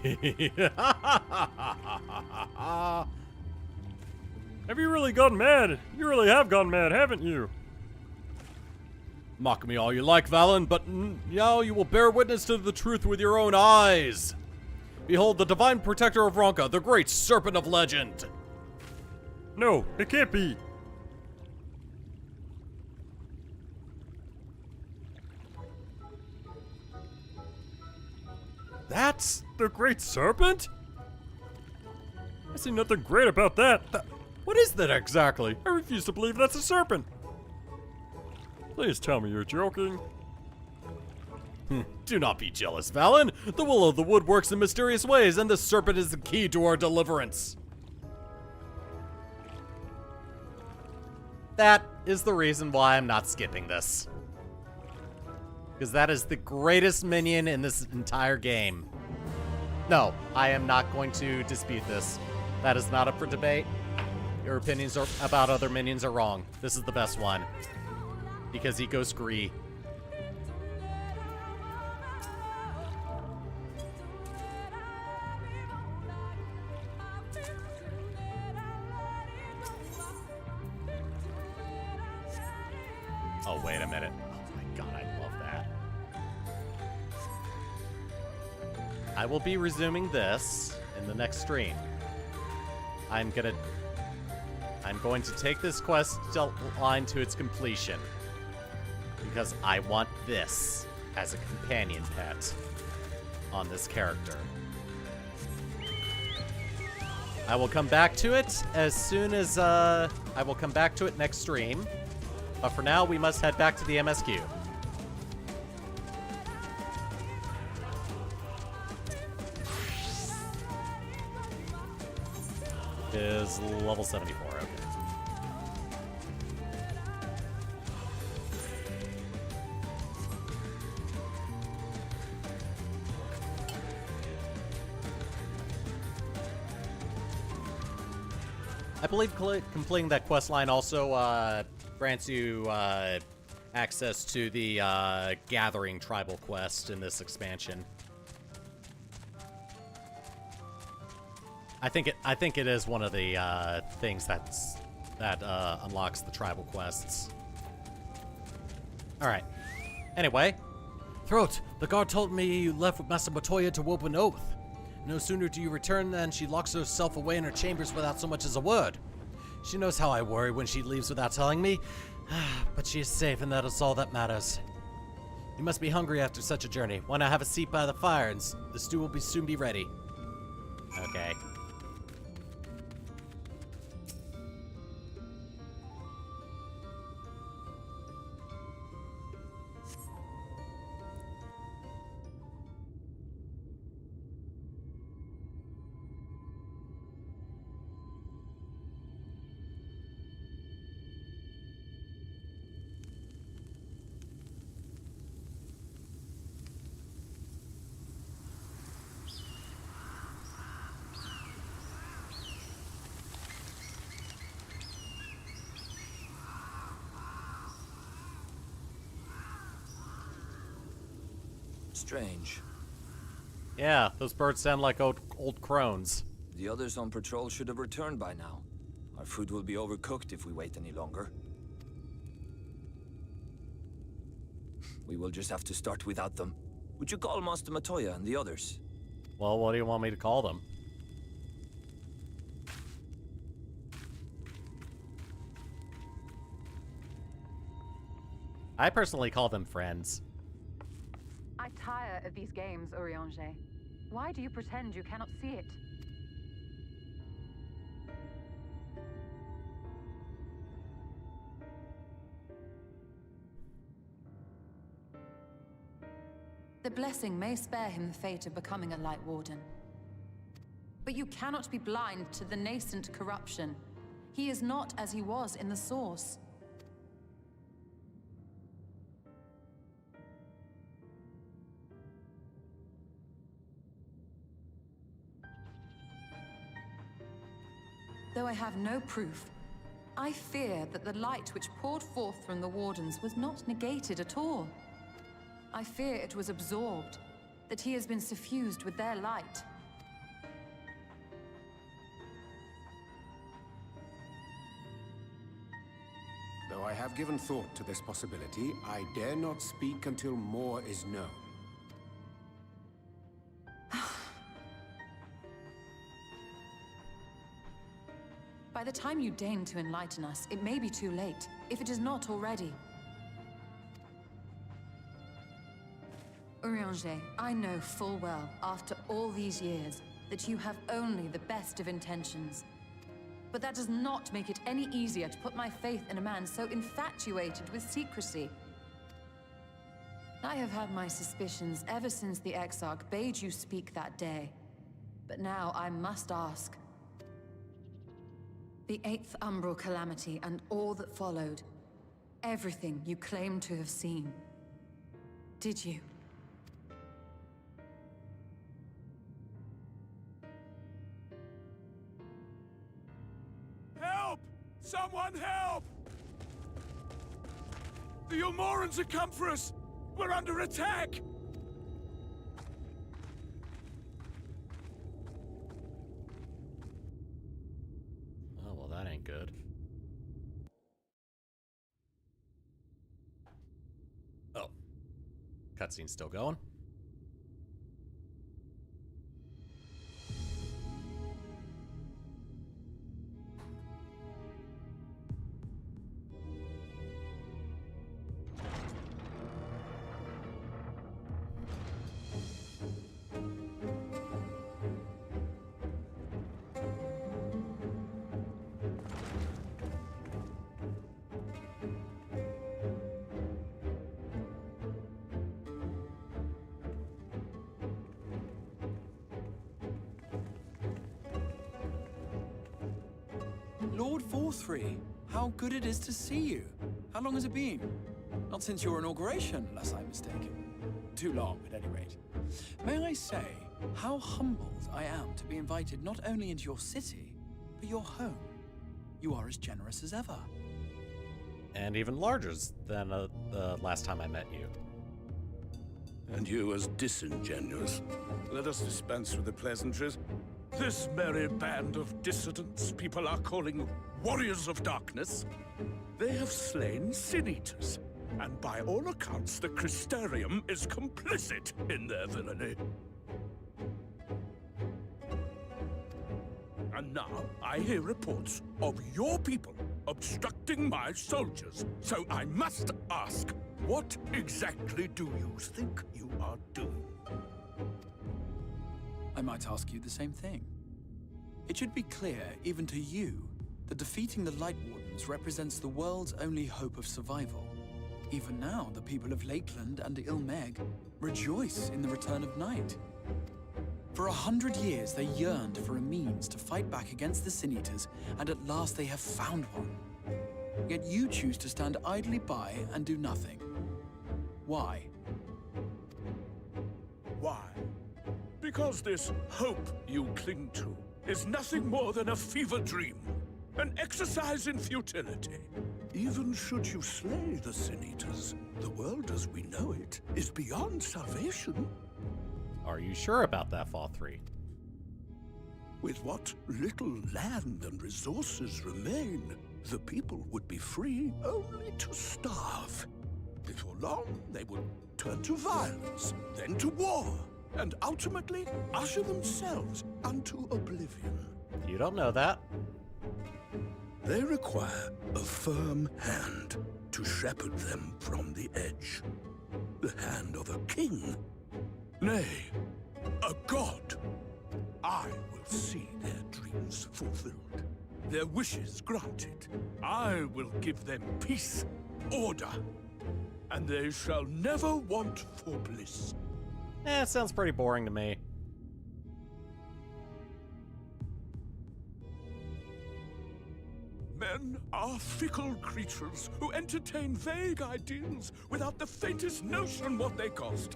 you really gone mad? You really have gone mad, haven't you? Mock me all you like, Valen, but now you will bear witness to the truth with your own eyes. Behold the divine protector of Ronka, the great serpent of legend. No, it can't be. That's the great serpent? I see nothing great about that. What is that exactly? I refuse to believe that's a serpent. Please tell me you're joking. Do not be jealous, Valen. The will of the wood works in mysterious ways, and the serpent is the key to our deliverance. That is the reason why I'm not skipping this. Because that is the greatest minion in this entire game. No, I am not going to dispute this. That is not up for debate. Your opinions about other minions are wrong. This is the best one. Because he goes Gree. Oh, wait a minute. Oh my god, I love that. I will be resuming this in the next stream. I'm going to take this quest line to its completion. Because I want this as a companion pet on this character. I will come back to it as soon as, I will come back to it next stream. But for now, we must head back to the MSQ. Is level 74, okay. I believe completing that quest line also grants you access to the Gathering tribal quest in this expansion. I think it is one of the things that unlocks the tribal quests. All right. Anyway, Throat, the guard told me you left with Master Matoya to open oath. No sooner do you return than she locks herself away in her chambers without so much as a word. She knows how I worry when she leaves without telling me, but she is safe and that is all that matters. You must be hungry after such a journey. Why not have a seat by the fire and the stew will soon be ready. okay. Strange. Yeah, those birds sound like old crones. The others on patrol should have returned by now. Our food will be overcooked if we wait any longer. We will just have to start without them. Would you call Master Matoya and the others? Well, what do you want me to call them? I personally call them friends. I tire of these games, Urianger. Why do you pretend you cannot see it? The blessing may spare him the fate of becoming a Lightwarden. But you cannot be blind to the nascent corruption. He is not as he was in the Source. Though I have no proof, I fear that the light which poured forth from the Wardens was not negated at all. I fear it was absorbed, that he has been suffused with their light. Though I have given thought to this possibility, I dare not speak until more is known. By the time you deign to enlighten us, it may be too late, if it is not already. Urianger, I know full well, after all these years, that you have only the best of intentions. But that does not make it any easier to put my faith in a man so infatuated with secrecy. I have had my suspicions ever since the Exarch bade you speak that day. But now I must ask. The 8th Umbral Calamity and all that followed. Everything you claim to have seen. Did you? Help! Someone help! The Ilmorans have come for us! We're under attack! Oh, well, that ain't good. Oh. Cutscene's still going? Lord Forthry, how good it is to see you. How long has it been? Not since your inauguration, unless I'm mistaken. Too long, at any rate. May I say, how humbled I am to be invited not only into your city, but your home. You are as generous as ever. And even larger than the last time I met you. And you as disingenuous. Let us dispense with the pleasantries. This merry band of dissidents people are calling warriors of darkness. They have slain sin-eaters, and by all accounts the Crystarium is complicit in their villainy. And now I hear reports of your people obstructing my soldiers, so I must ask, what exactly do you think you are doing? I might ask you the same thing. It should be clear, even to you, that defeating the Lightwardens represents the world's only hope of survival. Even now, the people of Lakeland and Il Mheg rejoice in the return of night. For 100 years, they yearned for a means to fight back against the Sin-Eaters, and at last they have found one. Yet you choose to stand idly by and do nothing. Why? Why? Because this hope you cling to is nothing more than a fever dream, an exercise in futility. Even should you slay the Sin-Eaters, the world as we know it is beyond salvation. Are you sure about that, Fall3? With what little land and resources remain, the people would be free only to starve. Before long, they would turn to violence, then to war, and ultimately usher themselves unto oblivion. You don't know that. They require a firm hand to shepherd them from the edge. The hand of a king. Nay, a god. I will see their dreams fulfilled, their wishes granted. I will give them peace, order, and they shall never want for bliss. It sounds pretty boring to me. Men are fickle creatures who entertain vague ideals without the faintest notion what they cost.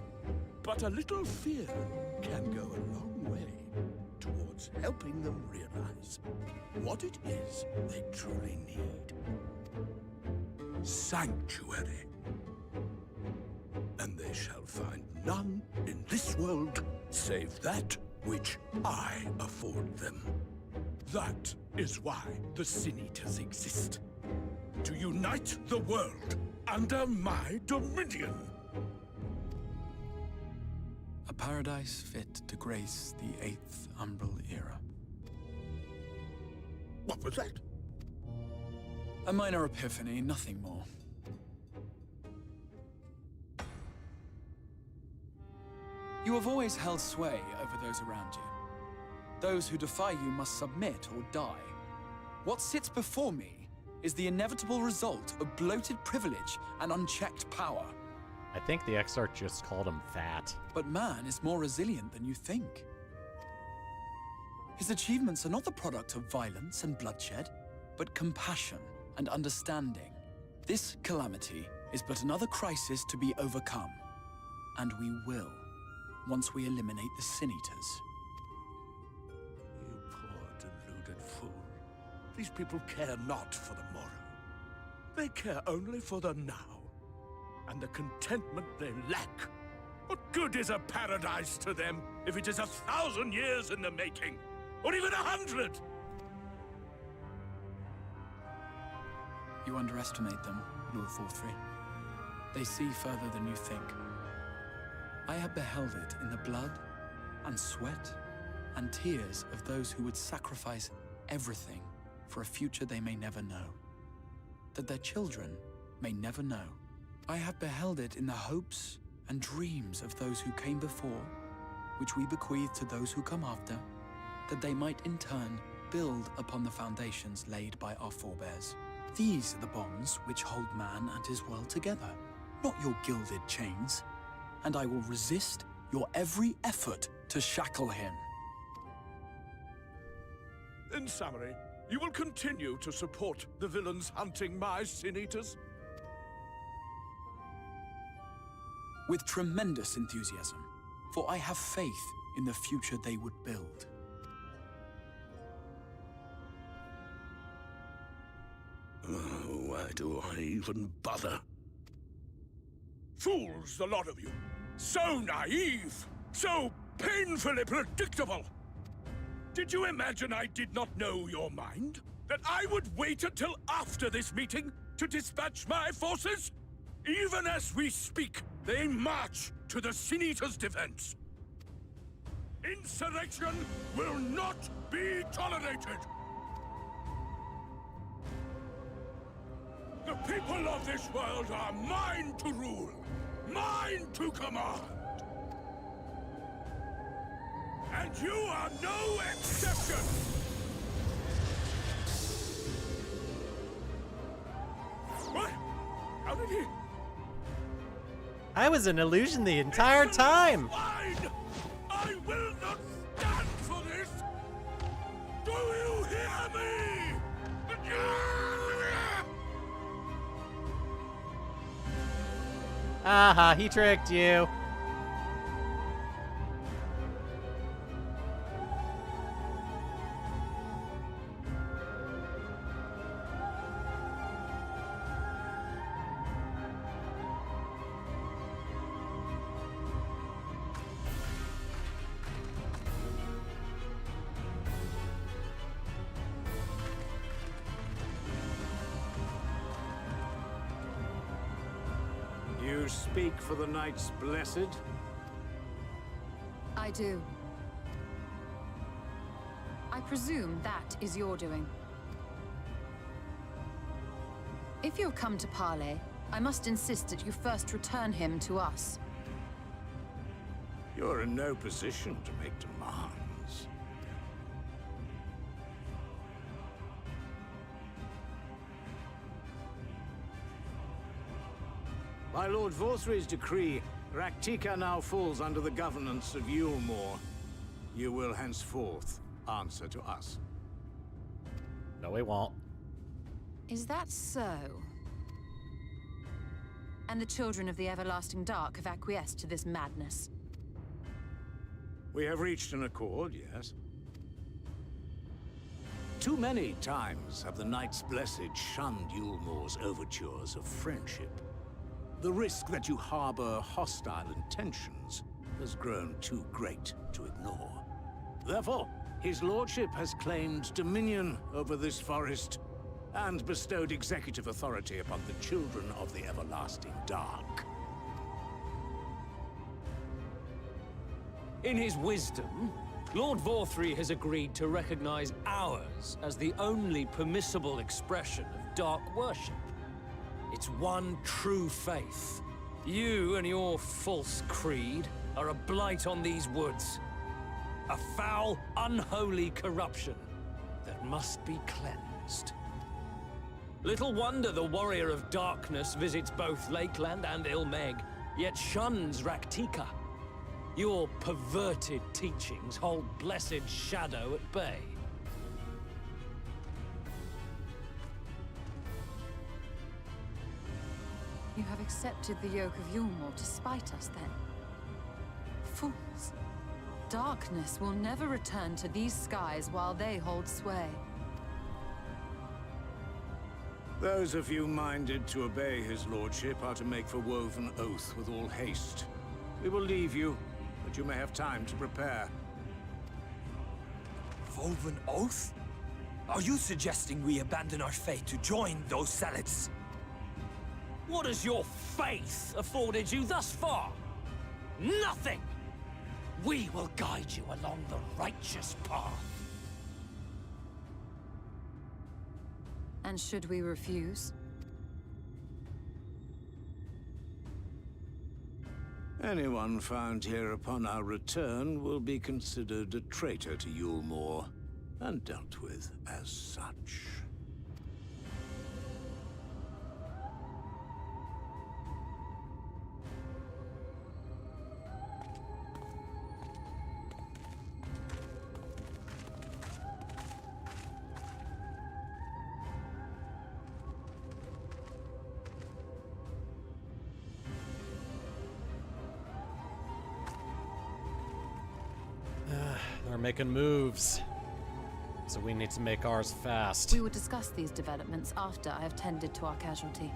But a little fear can go a long way towards helping them realize what it is they truly need. Sanctuary. And they shall find none in this world save that which I afford them. That is why the Sin-Eaters exist. To unite the world under my dominion. A paradise fit to grace the 8th Umbral era. What was that? A minor epiphany, nothing more. You have always held sway over those around you. Those who defy you must submit or die. What sits before me is the inevitable result of bloated privilege and unchecked power. I think the Exarch just called him fat. But man is more resilient than you think. His achievements are not the product of violence and bloodshed, but compassion and understanding. This calamity is but another crisis to be overcome. And we will, once we eliminate the Sin-Eaters. You poor deluded fool. These people care not for the morrow. They care only for the now. And the contentment they lack. What good is a paradise to them if it is 1,000 years in the making? Or even 100? You underestimate them, Lord Forthry. They see further than you think. I have beheld it in the blood and sweat and tears of those who would sacrifice everything for a future they may never know. That their children may never know. I have beheld it in the hopes and dreams of those who came before, which we bequeath to those who come after, that they might in turn build upon the foundations laid by our forebears. These are the bonds which hold man and his world together, not your gilded chains. And I will resist your every effort to shackle him. In summary, You will continue to support the villains hunting my Sin Eaters? With tremendous enthusiasm, for I have faith in the future they would build. Why do I even bother? Fools, the lot of you! So naive! So painfully predictable! Did you imagine I did not know your mind? That I would wait until after this meeting to dispatch my forces? Even as we speak, they march to the Sin Eaters' defense. Insurrection will not be tolerated! The people of this world are mine to rule, mine to command. And you are no exception! What? How did he? I was an illusion the entire time! Fine! I will not stand for this! Do you hear me? Aha, he tricked you. You speak for the Knights Blessed? I do. I presume that is your doing. If you have come to parley, I must insist that you first return him to us. You're in no position to make demands. By Lord Vorthry's decree, Raktika now falls under the governance of Yulmore. You will henceforth answer to us. No, we won't. Is that so? And the children of the Everlasting Dark have acquiesced to this madness? We have reached an accord, yes. Too many times have the Knights Blessed shunned Yulmore's overtures of friendship. The risk that you harbor hostile intentions has grown too great to ignore. Therefore, his lordship has claimed dominion over this forest and bestowed executive authority upon the children of the Everlasting Dark. In his wisdom, Lord Vorthry has agreed to recognize ours as the only permissible expression of dark worship. It's one true faith. You and your false creed are a blight on these woods. A foul, unholy corruption that must be cleansed. Little wonder the Warrior of Darkness visits both Lakeland and Il Mheg, yet shuns Raktika. Your perverted teachings hold blessed Shadow at bay. You have accepted the yoke of Yulmore to spite us, then? Fools. Darkness will never return to these skies while they hold sway. Those of you minded to obey his lordship are to make for Woven Oath with all haste. We will leave you, but you may have time to prepare. Woven Oath? Are you suggesting we abandon our fate to join those zealots? What has your faith afforded you thus far? Nothing! We will guide you along the righteous path. And should we refuse? Anyone found here upon our return will be considered a traitor to Yulmore, and dealt with as such. We're making moves. So we need to make ours fast. We will discuss these developments after I have tended to our casualty.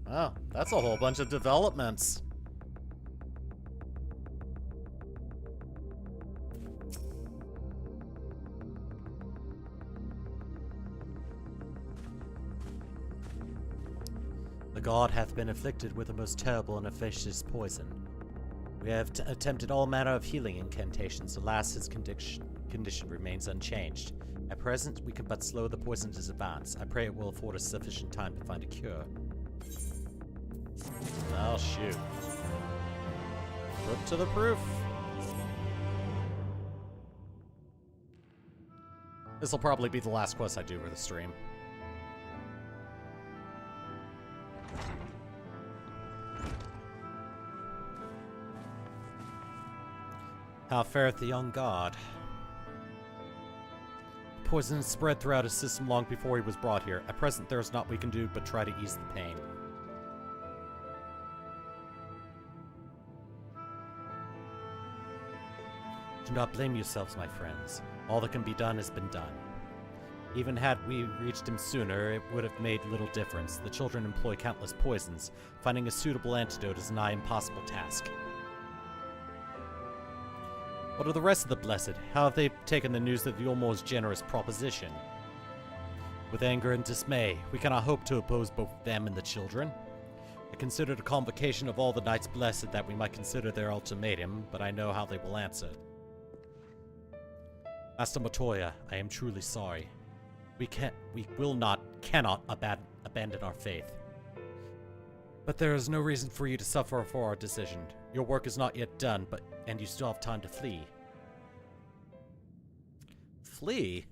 Oh, that's a whole bunch of developments. The god hath been afflicted with a most terrible and efficacious poison. We have attempted all manner of healing incantations. Alas, his condition remains unchanged. At present, we can but slow the poison's advance. I pray it will afford us sufficient time to find a cure. Oh, shoot. Put to the proof. This will probably be the last quest I do for the stream. How fareth the young god? Poison spread throughout his system long before he was brought here. At present, there is naught we can do but try to ease the pain. Do not blame yourselves, my friends. All that can be done has been done. Even had we reached him sooner, it would have made little difference. The children employ countless poisons. Finding a suitable antidote is a nigh impossible task. What of the rest of the Blessed? How have they taken the news of the almost generous proposition? With anger and dismay, we cannot hope to oppose both them and the children. I considered a convocation of all the Knights Blessed that we might consider their ultimatum, but I know how they will answer. Master Montoya, I am truly sorry. We cannot abandon our faith. But there is no reason for you to suffer for our decision. Your work is not yet done, and you still have time to flee. Flee?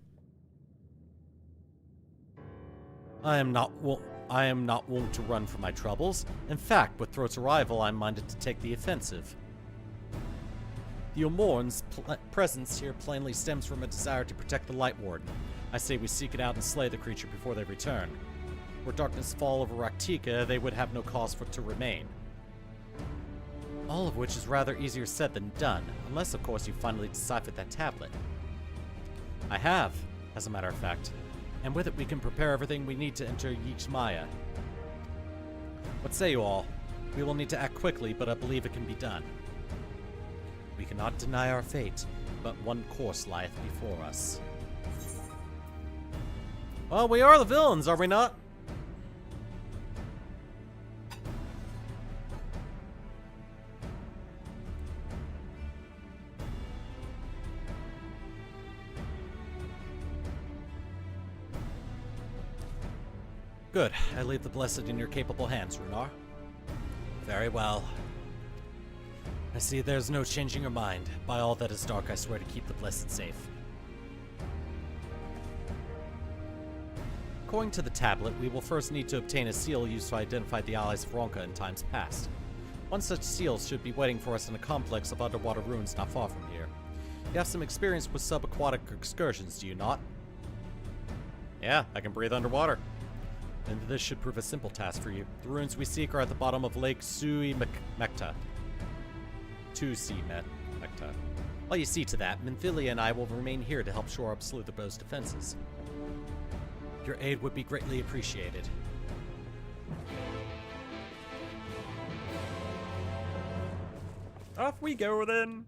I am not wont to run from my troubles. In fact, with Throat's arrival, I am minded to take the offensive. The Omorn's presence here plainly stems from a desire to protect the Lightwarden. I say we seek it out and slay the creature before they return. Were darkness fall over Raktika, they would have no cause for it to remain. All of which is rather easier said than done, unless of course you finally deciphered that tablet. I have, as a matter of fact, and with it we can prepare everything we need to enter Yeek's Maya. What say you all? We will need to act quickly, but I believe it can be done. We cannot deny our fate, but one course lieth before us. Well, we are the villains, are we not? Good. I leave the Blessed in your capable hands, Runar. Very well. I see there's no changing your mind. By all that is dark, I swear to keep the Blessed safe. According to the tablet, we will first need to obtain a seal used to identify the allies of Ronka in times past. One such seal should be waiting for us in a complex of underwater ruins not far from here. You have some experience with subaquatic excursions, do you not? Yeah, I can breathe underwater. Then this should prove a simple task for you. The ruins we seek are at the bottom of Lake Mekta. Mekta. While you see to that, Minthilia and I will remain here to help shore up Slitherbo's defenses. Your aid would be greatly appreciated. Off we go then.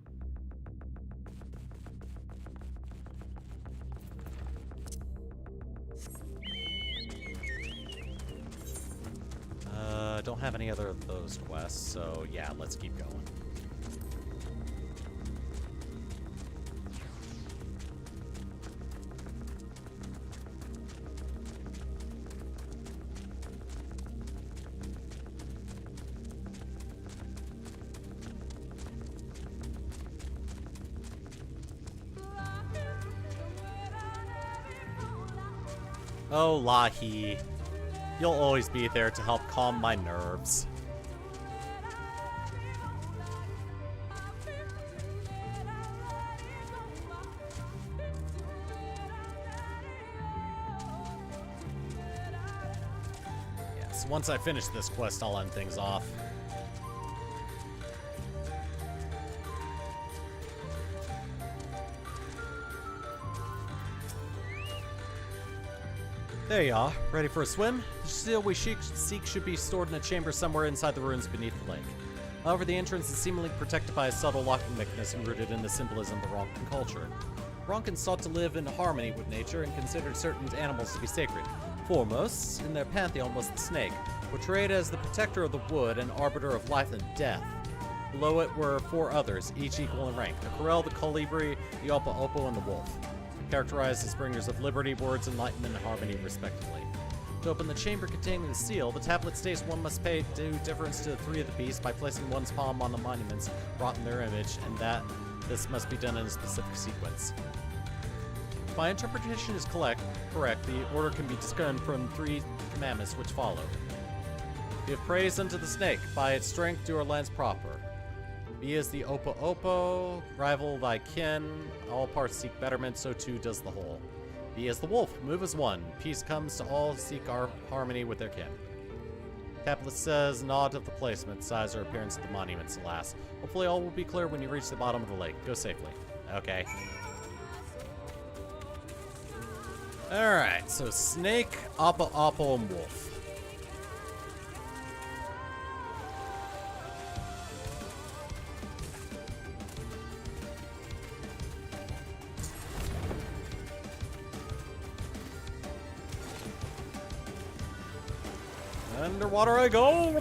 Don't have any other of those quests, so yeah, let's keep going. Oh, Lahi. You'll always be there to help calm my nerves. once I finish this quest, I'll end things off. There you are, ready for a swim? The seal we seek should be stored in a chamber somewhere inside the ruins beneath the lake. However, the entrance is seemingly protected by a subtle locking mechanism rooted in the symbolism of Ronkan culture. Ronkans sought to live in harmony with nature and considered certain animals to be sacred. Foremost in their pantheon was the snake, portrayed as the protector of the wood and arbiter of life and death. Below it were 4 others, each equal in rank: the Corel, the Colibri, the Opo-Opo, and the wolf, characterized as bringers of liberty, words, enlightenment, and harmony, respectively. To open the chamber containing the seal, the tablet states one must pay due deference to the 3 of the beasts by placing one's palm on the monuments wrought in their image, and that this must be done in a specific sequence. If my interpretation is correct, the order can be discerned from 3 commandments which follow. Give praise unto the snake, by its strength do our lands proper. Be as the Opo-Opo, rival thy kin, all parts seek betterment, so too does the whole. Be as the wolf, move as one, peace comes to all, seek our harmony with their kin. Tablet says, nod of the placement, size or appearance of the monuments, alas. Hopefully all will be clear when you reach the bottom of the lake. Go safely. Okay. Alright, so snake, Opo-Opo, and wolf. Underwater I go!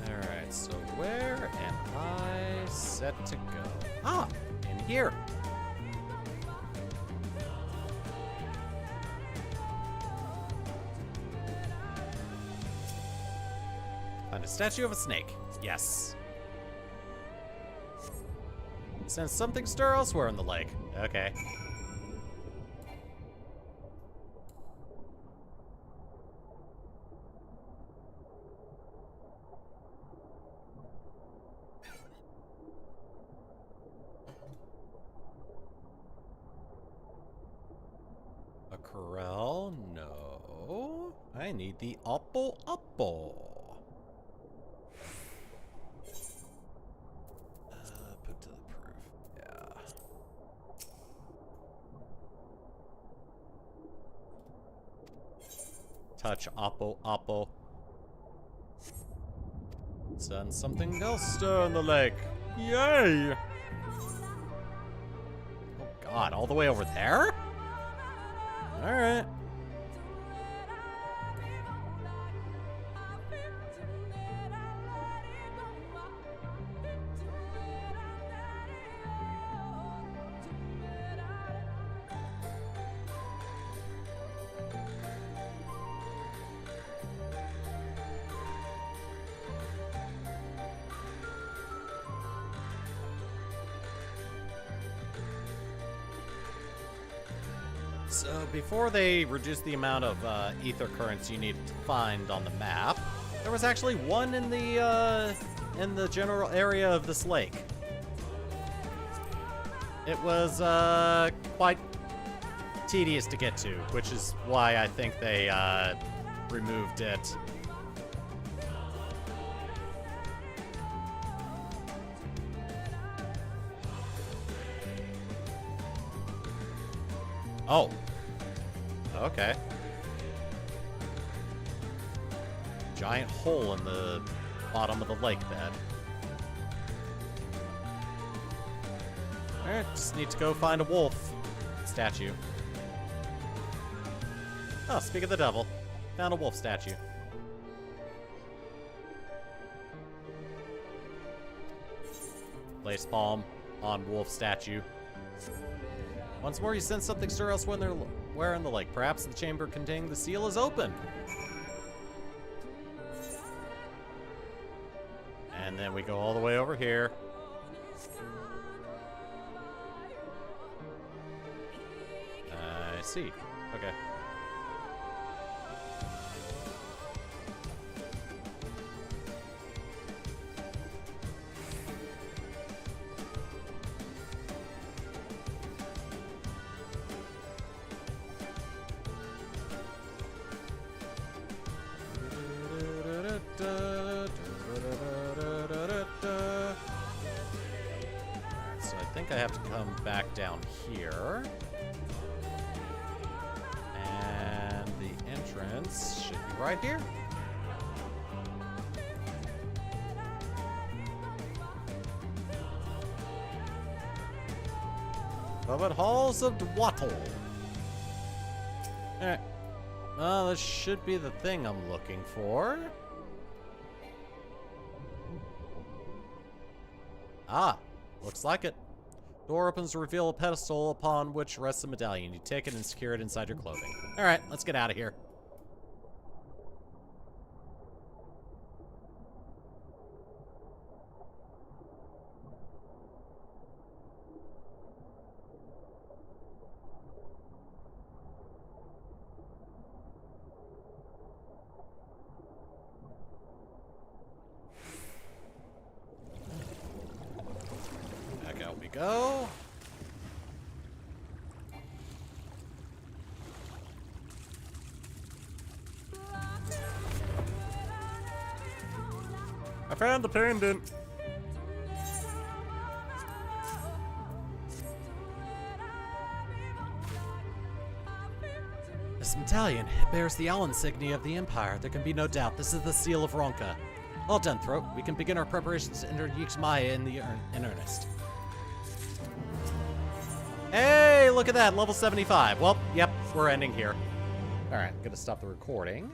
Alright, so where am I set to go? Ah, in here. Find a statue of a snake. Yes. Sense something stir elsewhere in the lake. Okay. A corral? No. I need the Opo-Opo. Put to the proof. Yeah. Touch Opo-Opo. Send something else stir in the lake. Yay! Oh god, all the way over there? Alright. So before they reduced the amount of ether currents you needed to find on the map, there was actually one in the general area of this lake. It was quite tedious to get to, which is why I think they removed it. Oh. Okay. Giant hole in the bottom of the lake bed. Alright, just need to go find a wolf statue. Oh, speak of the devil. Found a wolf statue. Place palm on wolf statue. Once more, you sense something stir elsewhere in the lake. Perhaps the chamber containing the seal is open. And then we go all the way over here. I see. Okay. So I think I have to come back down here. And the entrance should be right here. Velvet Halls of Dwattle. Alright. Well, this should be the thing I'm looking for. Ah, looks like it. Door opens to reveal a pedestal upon which rests a medallion. You take it and secure it inside your clothing. Alright, let's get out of here. Back out we go. I found the pendant. This medallion, it bears the owl insignia of the Empire. There can be no doubt. This is the seal of Ronka. Well done, Throat. We can begin our preparations to enter Yixmaya in earnest. Hey, look at that, level 75. Well, yep, we're ending here. Alright, I'm gonna stop the recording.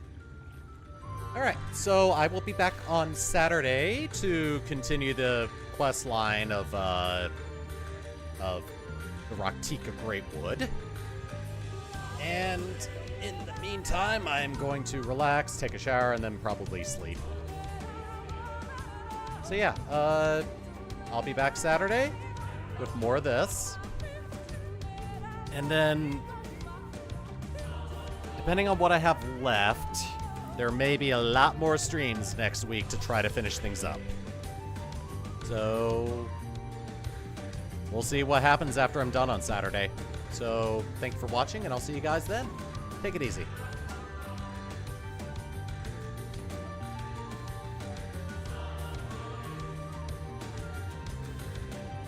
Alright, so I will be back on Saturday to continue the quest line of the Raktika Greatwood. And in the meantime, I'm going to relax, take a shower, and then probably sleep. So yeah, I'll be back Saturday with more of this. And then, depending on what I have left, there may be a lot more streams next week to try to finish things up. So, we'll see what happens after I'm done on Saturday. So, thank you for watching, and I'll see you guys then. Take it easy.